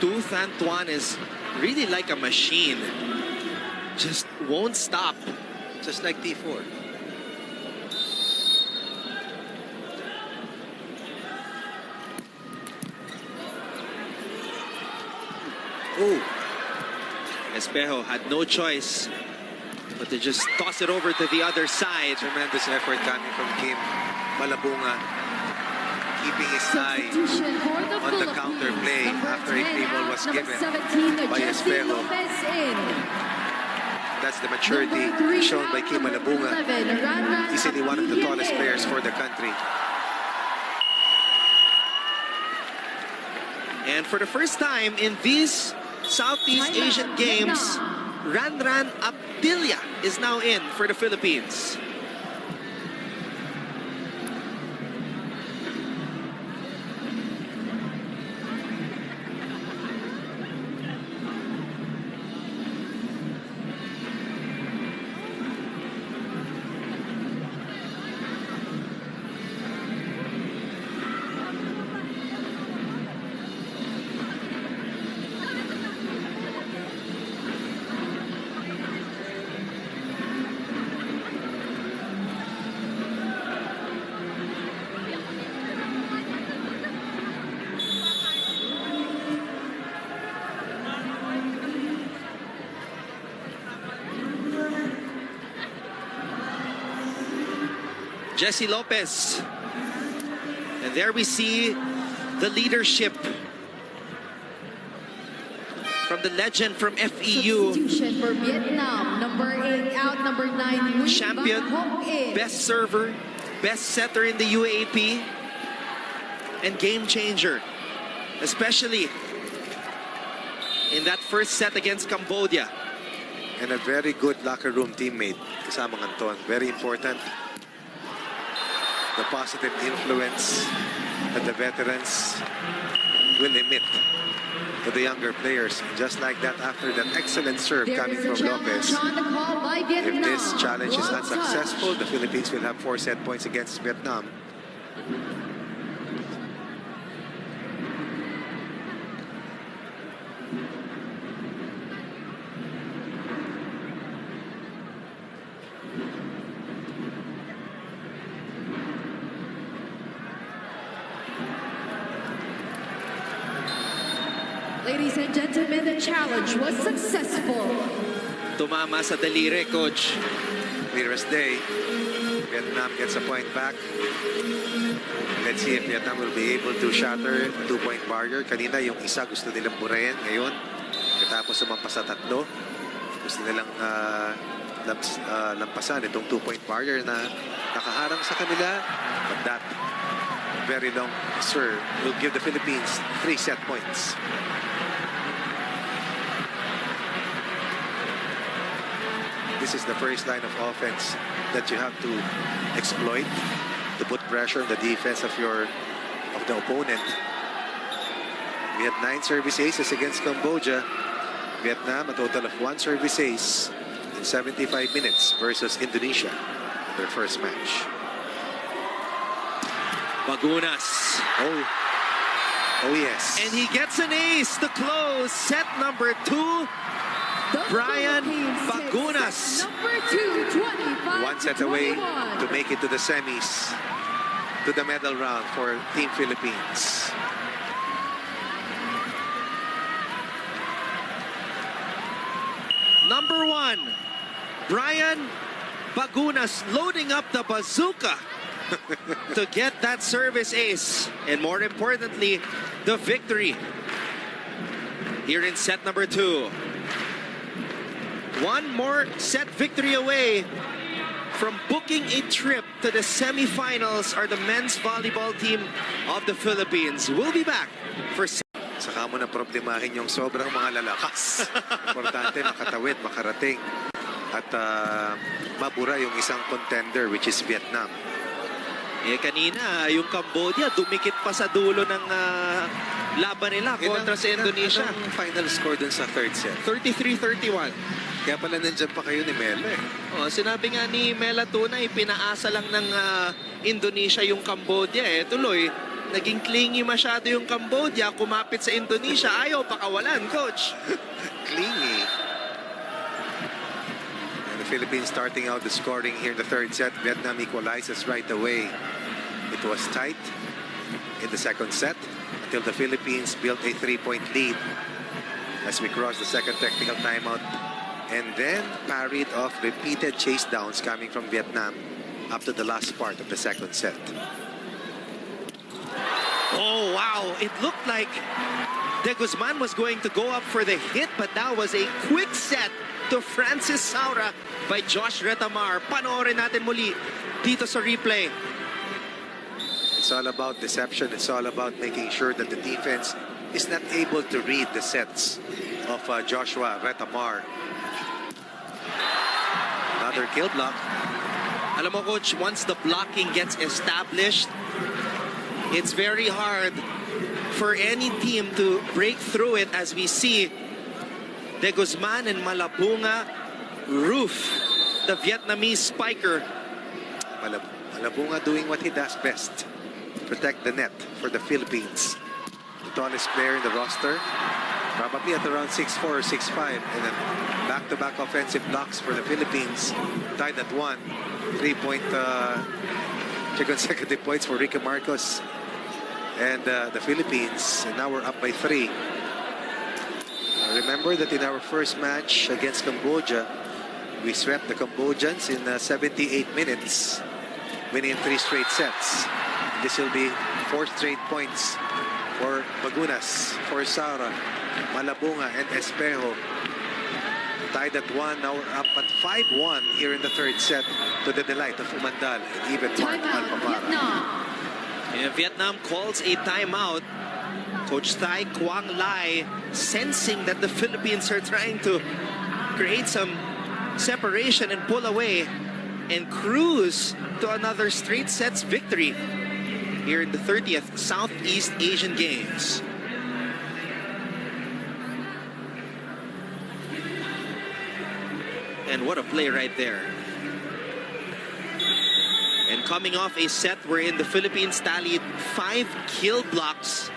Tooth Antoine is really like a machine. Just won't stop. Just like T4. Oh, Espejo had no choice but to just toss it over to the other side. tremendous effort coming from Kim Malabunga, keeping his eye Substitution for the on the Philippines. counter play Number after a 10 free ball out, was number given 17, by Jesse Espejo. Lopez in. That's the maturity Number 3 shown by out, Kim number Malabunga. 11, Ranran Easily one of the tallest Abidin. players for the country. And for the first time in these Southeast Thailand, Asian Games, Vietnam. Ranran Abdillah is now in for the Philippines. Jesse Lopez. And there we see the leadership from the legend from FEU. Substitution for Vietnam. Number 8 out, number 9, Nguyen Champion, Van Hoc in. best server, best setter in the UAP, and game changer, especially in that first set against Cambodia. And a very good locker room teammate, kasamang Anton. Very important. The positive influence that the veterans will emit to the younger players. Just like that, after that excellent serve There coming is a from challenge Lopez. on the call by Vietnam. If this challenge is One unsuccessful, touch. the Philippines will have 4 set points against Vietnam. Ladies and gentlemen, the challenge was successful. Tumama sa daliri, coach. Clear as day. Vietnam gets a point back. Let's see if Vietnam will be able to shatter the 2-point barrier. Kanina yung isa gusto nilang burahin. Ngayon, katapos sumampas sa tatlo, gusto nilang lampasan itong 2-point barrier na nakaharang sa kanila. But that very long serve will give the Philippines 3 set points. This is the first line of offense that you have to exploit to put pressure on the defense of the opponent. We had 9 service aces against Cambodia. Vietnam a total of 1 service ace in 75 minutes versus Indonesia, their first match. Bagunas. Oh yes. And he gets an ace to close set number 2. The Brian Philippines Bagunas. takes number 2, 25 1 set to away 21. to make it to the semis, to the medal round for Team Philippines. Number 1, Brian Bagunas loading up the bazooka to get that service ace. And more importantly, the victory here in set number 2. One more set victory away from booking a trip to the semifinals are the men's volleyball team of the Philippines. We'll be back for Saka mo na problemahin yung sobrang mga lalakas. Importante makatawid, makarating. At mabura yung isang contender, which is Vietnam. Kanina, yung Cambodia, dumikit pa sa dulo ng laban nila kontra sa Indonesia. Ang final score dun sa third set. 33-31. Kaya pala nandyan pa kayo ni Mela eh. Sinabi nga ni Mela Tunay, pinaasa lang ng Indonesia yung Cambodia eh. Tuloy, naging clingy masyado yung Cambodia, kumapit sa Indonesia, ayaw pakawalan, coach. Clingy. And the Philippines starting out the scoring here in the third set. Vietnam equalizes right away. It was tight in the second set until the Philippines built a 3-point lead as we cross the second technical timeout. And then parried off repeated chase downs coming from Vietnam up to the last part of the second set. Oh, wow. It looked like De Guzman was going to go up for the hit, but that was a quick set to Francis Saura by Josh Retamar. Panoorin natin muli dito sa replay. It's all about deception. It's all about making sure that the defense is not able to read the sets of Joshua Retamar. Another kill block. Alam mo, coach, once the blocking gets established, it's very hard for any team to break through it, as we see De Guzman and Malabunga roof the Vietnamese spiker. Malabunga doing what he does best. Protect the net for the Philippines. The tallest player in the roster. Probably at around 6'4" or 6'5". And then back-to-back offensive blocks for the Philippines. Tied at 1. 3-point consecutive points for Ricky Marcos and the Philippines. And now we're up by 3. Remember that in our first match against Cambodia, we swept the Cambodians in 78 minutes, winning 3 straight sets. This will be 4 straight points for Bagunas, for Saura, Malabunga, and Espejo. Tied at 1, now we're up at 5-1 here in the third set, to the delight of Umandal and even Mark Alpapara. And Vietnam calls a timeout. Coach Thai Quang Lai sensing that the Philippines are trying to create some separation and pull away and cruise to another straight sets victory here in the 30th Southeast Asian Games. And what a play right there. And coming off a set wherein the Philippines tallied 5 kill blocks,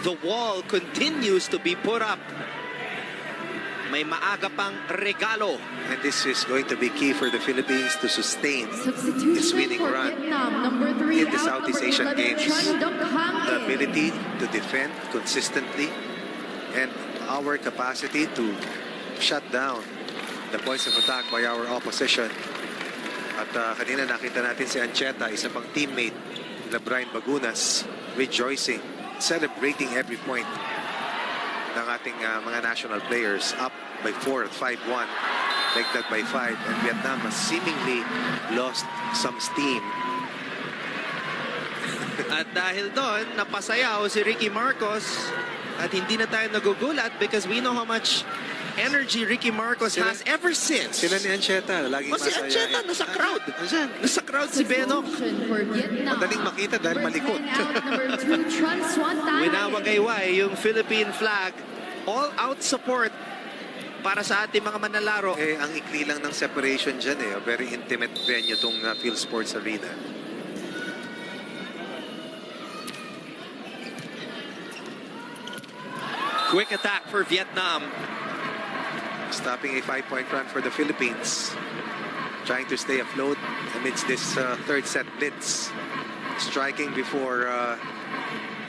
the wall continues to be put up. May maaga pang regalo. And this is going to be key for the Philippines to sustain its winning run in the Southeast Asian Games. The ability to defend consistently and our capacity to shut down the points of attack by our opposition At kanina nakita natin si Ancheta, isa pang teammate na Brian Bagunas, rejoicing, celebrating every point ng ating mga national players. Up by 4 at 5-1, that by 5, and Vietnam has seemingly lost some steam. At dahil doon, napasayaw si Ricky Marcos at hindi na tayo nagugulat because we know how much energy Ricky Marcos has ever since. Sila ni Ancheta, laging Si masayahin. Ancheta, nasa crowd. Nasa crowd si Benok. Madaling makita dahil malikot. Winawagayway yung Philippine flag. All-out support para sa ating mga manlalaro. Ang ikli lang ng separation dyan A very intimate venue itong Field Sports Arena. Quick attack for Vietnam. Stopping a 5-point run for the Philippines. Trying to stay afloat amidst this third set blitz. Striking before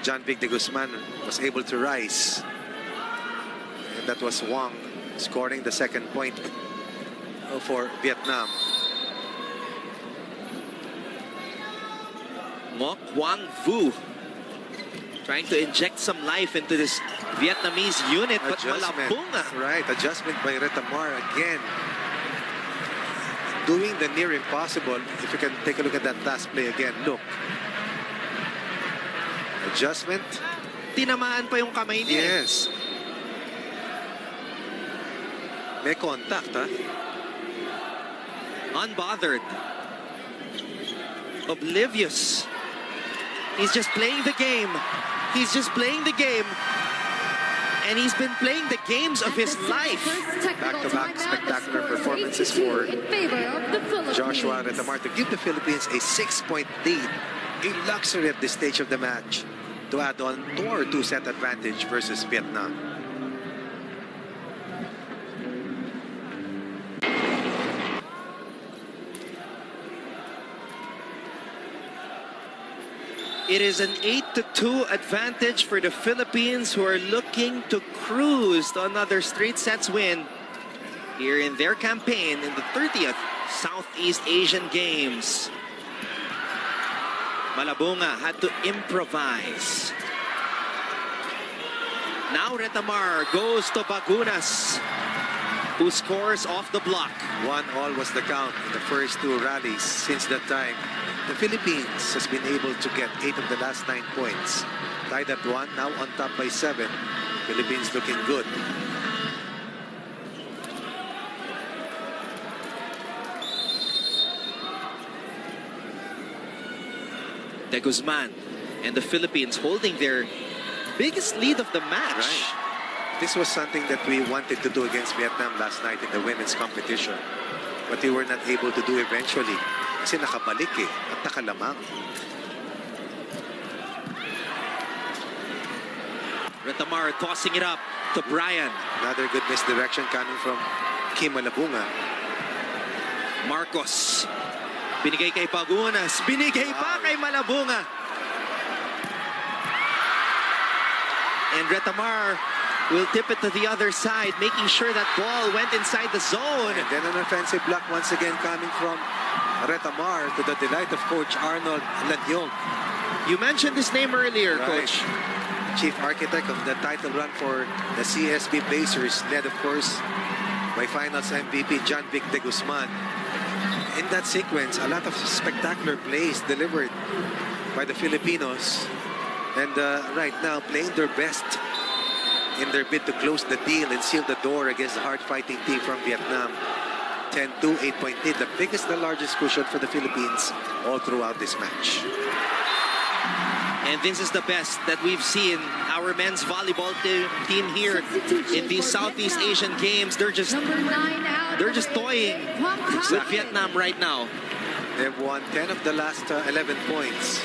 John Vic de Guzman was able to rise. And that was Wang scoring the second point for Vietnam. Ngoc Quang Vu trying to inject some life into this Vietnamese unit, but malabong. Right, adjustment by Retamar again. Doing the near impossible. If you can take a look at that last play again, look. Adjustment. Tinamaan pa yung kamay niya. Yes. May contact, ha? Unbothered. Oblivious. He's just playing the game. He's just playing the game. And he's been playing the games of his life. Back-to-back spectacular performances for Joshua Retamar to give the Philippines a 6-point lead. A luxury at this stage of the match to add on to our 2-set advantage versus Vietnam. It is an 8-2 advantage for the Philippines, who are looking to cruise to another straight sets win here in their campaign in the 30th Southeast Asian Games. Malabunga had to improvise. Now Retamar goes to Bagunas, who scores off the block. 1-1 was the count in the first two rallies. Since that time, the Philippines has been able to get 8 of the last 9 points. Tied at 1, now on top by 7. Philippines looking good. De Guzman and the Philippines holding their biggest lead of the match. Right. This was something that we wanted to do against Vietnam last night in the women's competition. But we were not able to do eventually. Kasi nakabalik at nakalamang. Retamar tossing it up to Brian. Another good misdirection coming from Kim Malabunga. Marcos. Binigay kay Bagunas. Binigay pa kay Malabunga. And Retamar will tip it to the other side, making sure that ball went inside the zone. And then an offensive block once again coming from Retamar, to the delight of Coach Arnold Lanyong. You mentioned his name earlier, Right. Coach. Chief architect of the title run for the CSB Blazers, led of course by finals MVP John Vic de Guzman. In that sequence, a lot of spectacular plays delivered by the Filipinos, and right now playing their best in their bid to close the deal and seal the door against the hard-fighting team from Vietnam. 10-2, 8-point lead, the biggest and largest cushion for the Philippines all throughout this match. And this is the best that we've seen our men's volleyball team here in these Southeast Asian Games. They're just toying with Vietnam right now. They've won 10 of the last 11 points.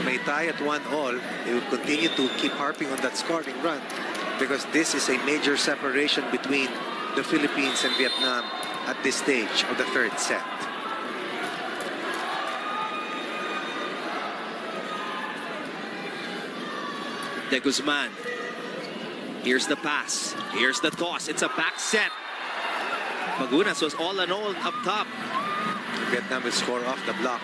May tie at 1-all. They will continue to keep harping on that scoring run because this is a major separation between the Philippines and Vietnam at this stage of the third set. De Guzman. Here's the pass. Here's the toss. It's a back set. Bagunas was all alone up top. Vietnam will score off the block.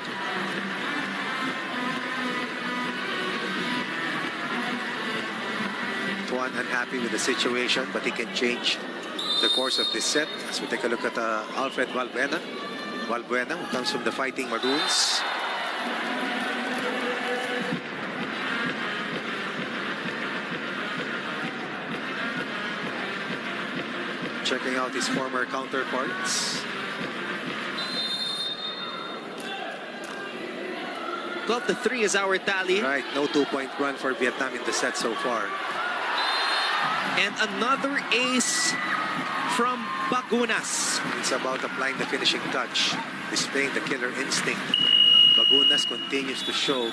Tuan unhappy with the situation, but he can change the course of this set. As we take a look at Alfred Valbuena. Valbuena, who comes from the Fighting Maroons. Checking out his former counterparts. 12-3 is our tally. Right, no 2-point run for Vietnam in the set so far. And another ace from Bagunas. It's about applying the finishing touch, displaying the killer instinct. Bagunas continues to show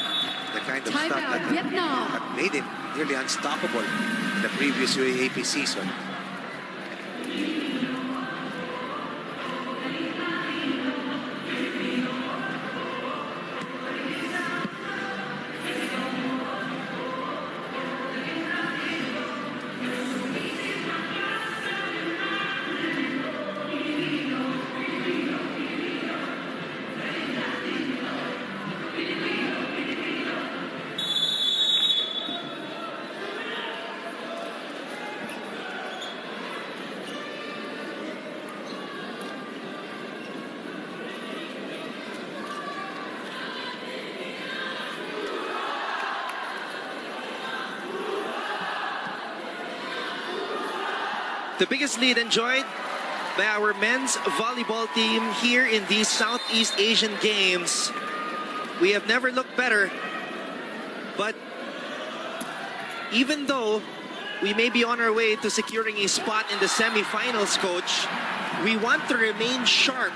the kind of stuff that had made him nearly unstoppable in the previous UAAP season. The biggest lead enjoyed by our men's volleyball team here in these Southeast Asian Games. We have never looked better, but even though we may be on our way to securing a spot in the semifinals, coach, we want to remain sharp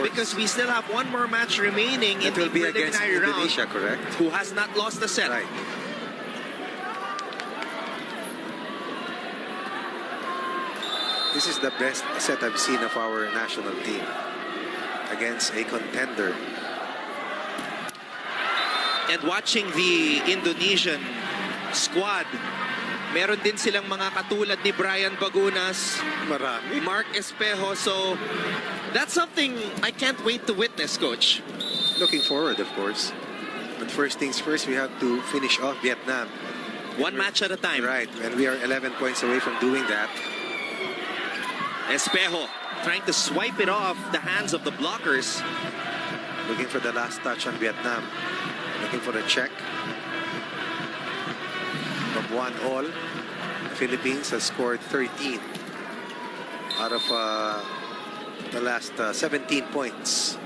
because we still have one more match remaining in the preliminary round. Correct? Who has not lost a set. Right. This is the best set I've seen of our national team against a contender. And watching the Indonesian squad, meron din silang mga katulad ni Brian Bagunas, Marami. Mark Espejo. So that's something I can't wait to witness, coach. Looking forward, of course. But first things first, we have to finish off Vietnam. One match at a time. Right, and we are 11 points away from doing that. Espejo trying to swipe it off the hands of the blockers. Looking for the last touch on Vietnam. Looking for a check. From 1-all, the Philippines has scored 13 out of the last 17 points.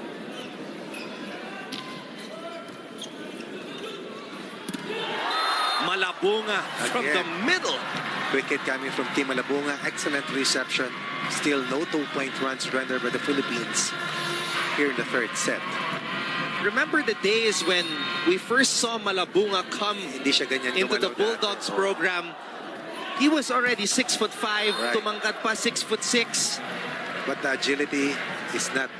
Malabunga from the middle. Wicket coming from Team Malabunga. Excellent reception. Still no 2-point runs rendered by the Philippines here in the third set. Remember the days when we first saw Malabunga come into the Bulldogs program? He was already 6'5", right. Tumangkad pa 6'6". But the agility is not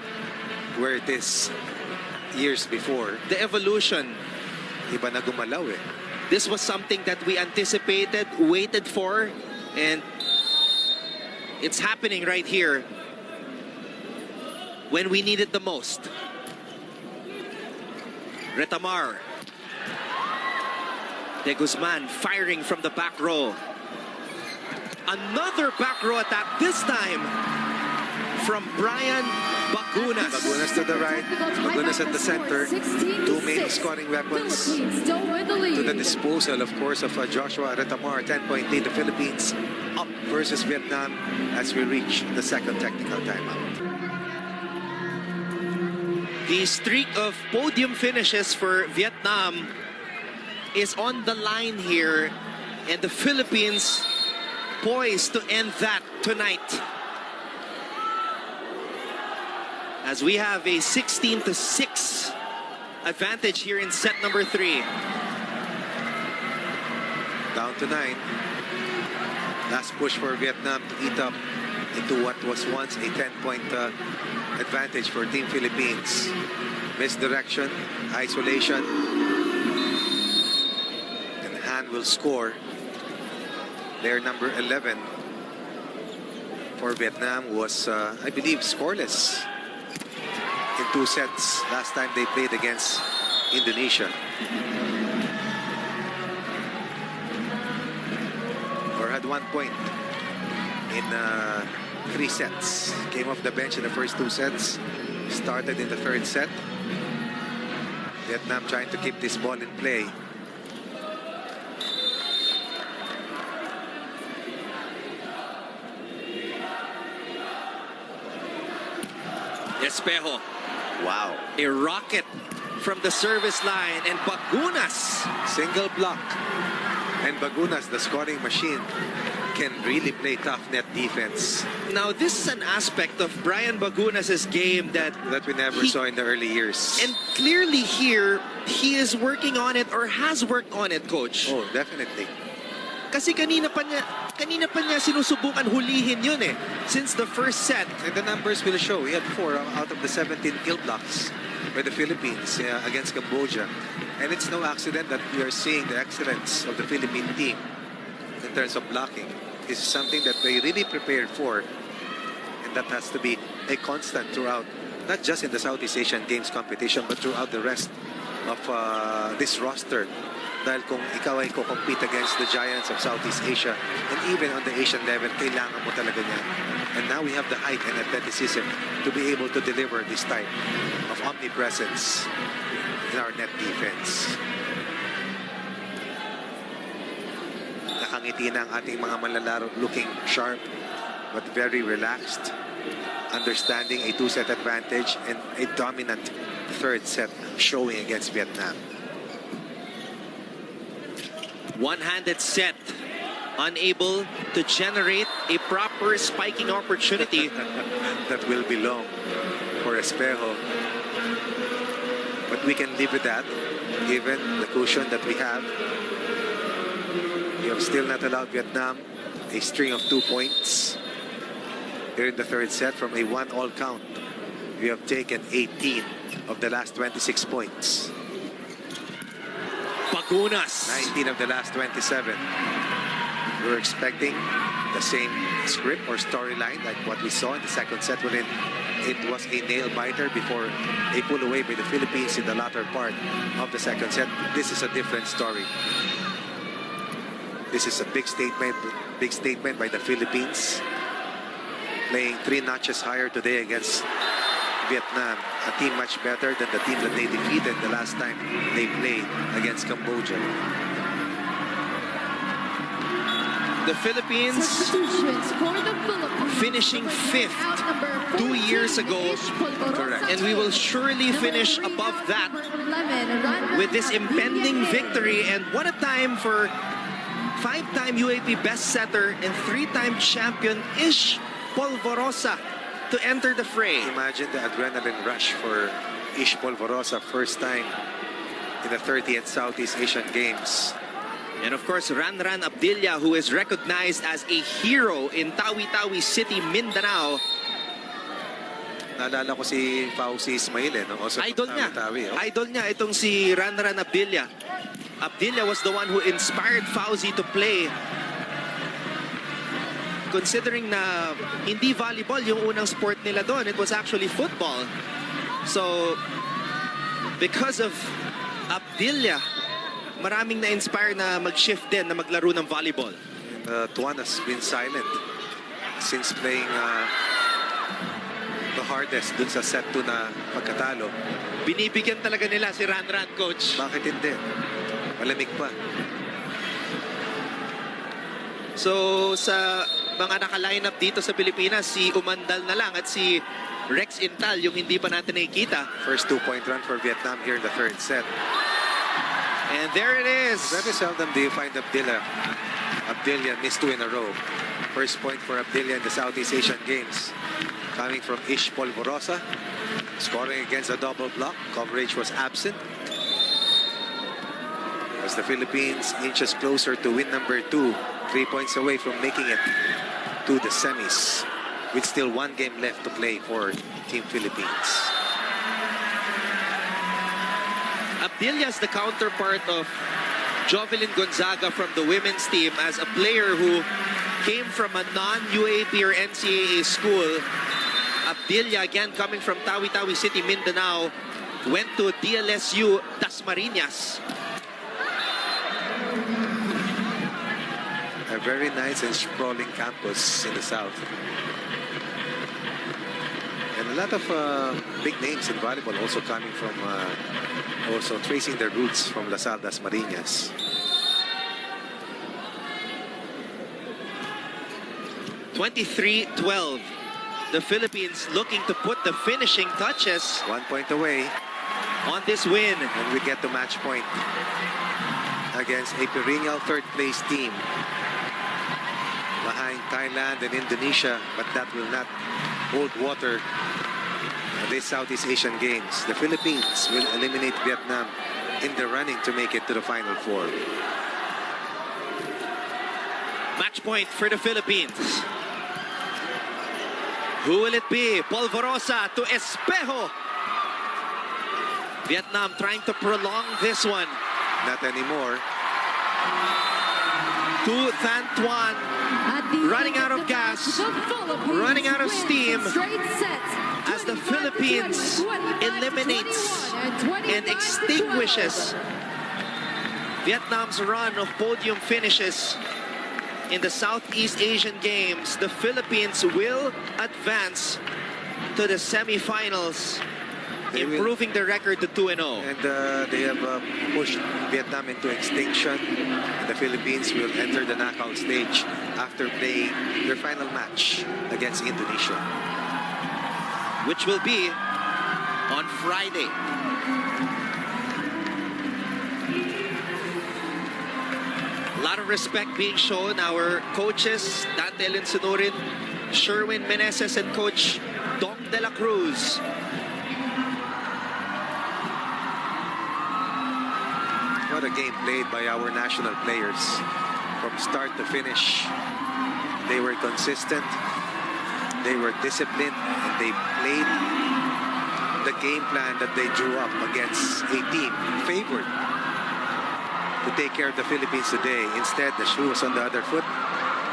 where it is years before. The evolution. Iba na gumalaw eh. This was something that we anticipated, waited for, and it's happening right here when we need it the most. Retamar. De Guzman firing from the back row. Another back row attack, this time from Brian Bagunas. Bagunas to the right, Bagunas at the center. Two main scoring weapons to the disposal, of course, of Joshua Retamar. 10-point lead, the Philippines up versus Vietnam as we reach the second technical timeout. The streak of podium finishes for Vietnam is on the line here, and the Philippines poised to end that tonight. As we have a 16-6 advantage here in set number 3. Down to 9. Last push for Vietnam to eat up into what was once a 10-point advantage for Team Philippines. Misdirection, isolation, and Han will score. Their number 11 for Vietnam was, I believe, scoreless in 2 sets last time they played against Indonesia. Or had 1 point in 3 sets. Came off the bench in the first 2 sets. Started in the 3rd set. Vietnam trying to keep this ball in play. Espejo. Wow. A rocket from the service line, and Bagunas. Single block. And Bagunas, the scoring machine, can really play tough net defense Now, this is an aspect of Brian Bagunas' game that that we never saw in the early years. and clearly here, he is working on it or has worked on it, Coach. Oh, definitely. Kasi kanina pa niya sinusubukan hulihin yun eh. Since the first set. And the numbers will show. We had 4 out of the 17 kill blocks by the Philippines against Cambodia. And it's no accident that we are seeing the excellence of the Philippine team in terms of blocking. This is something that they really prepared for. And that has to be a constant throughout, not just in the Southeast Asian Games competition, but throughout the rest of this roster. Dahil kung ikaw ay compete against the giants of Southeast Asia, and even on the Asian level, kailangan mo talaga niyan. And now we have the height and athleticism to be able to deliver this type of omnipresence in our net defense. Nakangiti na ang ating mga manlalaro, looking sharp but very relaxed, understanding a 2-set advantage and a dominant 3rd set showing against Vietnam. One-handed set. Unable to generate a proper spiking opportunity. That will be long for Espejo. But we can live with that, given the cushion that we have. We have still not allowed Vietnam a string of 2 points. Here in the 3rd set, from a 1-all count, we have taken 18 of the last 26 points. Bagunas. 19 of the last 27. We're expecting the same script or storyline like what we saw in the 2nd set, wherein it was a nail-biter before a pull away by the Philippines in the latter part of the 2nd set. This is a different story. This is a big statement by the Philippines, playing 3 notches higher today against Vietnam, a team much better than the team that they defeated the last time they played against Cambodia. The Philippines Substitutions for the Philippines. finishing 5th 2 years ago. Correct. And we will surely finish above that with this impending victory. And what a time for 5-time UAP best setter and 3-time champion Ish Polvorosa to enter the fray. Imagine the adrenaline rush for Ish Polvorosa, first time in the 30th Southeast Asian Games. And of course, Ranran Abdilla, who is recognized as a hero in Tawi-Tawi City, Mindanao. Naalala ko si Fauzi Ismail, no? Also Idol niya. Tawi-Tawi, oh. Idol niya itong si Ranran Abdilla. Abdilla was the one who inspired Fauzi to play. Considering na hindi volleyball yung unang sport nila doon, it was actually football. So, because of Abdilla, maraming na-inspire na mag-shift din na maglaro ng volleyball. And Tuan has been silent since playing the hardest dun sa set 2 na pagkatalo. Binibigyan talaga nila si Ranran, Coach. Bakit hindi? Malamig pa. So, sa mga naka-line up dito sa Pilipinas, si Umandal na lang at si Rex Intal yung hindi pa natin nakikita. First 2-point run for Vietnam here in the 3rd set. And there it is. Very seldom do you find Abdilla missed 2 in a row. First point for Abdilla in the Southeast Asian Games. Coming from Ish Polvorosa. Scoring against a double block. Coverage was absent. As the Philippines inches closer to win number 2. 3 points away from making it to the semis, with still 1 game left to play for Team Philippines. Abdilla is the counterpart of Jovelyn Gonzaga from the women's team, as a player who came from a non-UAP or NCAA school. Abdilla, again coming from Tawi-Tawi City, Mindanao, went to DLSU Dasmariñas. A very nice and sprawling campus in the south. And a lot of big names in volleyball also coming from, also tracing their roots from LaSalle Dasmariñas. 23-12. The Philippines looking to put the finishing touches 1 point away. on this win. And we get to match point against a perennial third-place team behind Thailand and Indonesia, but that will not hold water at this Southeast Asian Games. The Philippines will eliminate Vietnam in the running to make it to the Final Four. Match point for the Philippines. Who will it be? Polvorosa to Espejo. Vietnam trying to prolong this one. Not anymore. To Than Tuan. Running out of gas. Running out of steam. As the Philippines eliminates and extinguishes Vietnam's run of podium finishes in the Southeast Asian Games, the Philippines will advance to the semifinals, improving the record to 2-0. And they have pushed Vietnam into extinction. And the Philippines will enter the knockout stage after playing their final match against Indonesia, which will be on Friday. A lot of respect being shown. Our coaches, Dante Linsunurin, Sherwin Meneses, and Coach Dong De La Cruz. What a game played by our national players. From start to finish, they were consistent, they were disciplined, and they played the game plan that they drew up against a team favored to take care of the Philippines today. Instead, the shoe was on the other foot.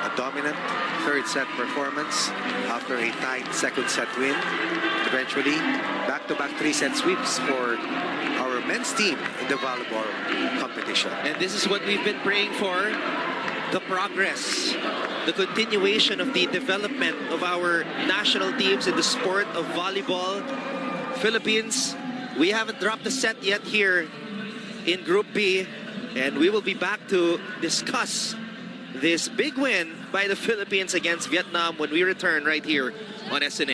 A dominant third set performance after a tight second set win. Eventually, back-to-back 3-set sweeps for our men's team in the volleyball competition. And this is what we've been praying for. The progress, the continuation of the development of our national teams in the sport of volleyball. Philippines, we haven't dropped a set yet here in Group B. And we will be back to discuss this big win by the Philippines against Vietnam when we return right here on SNA.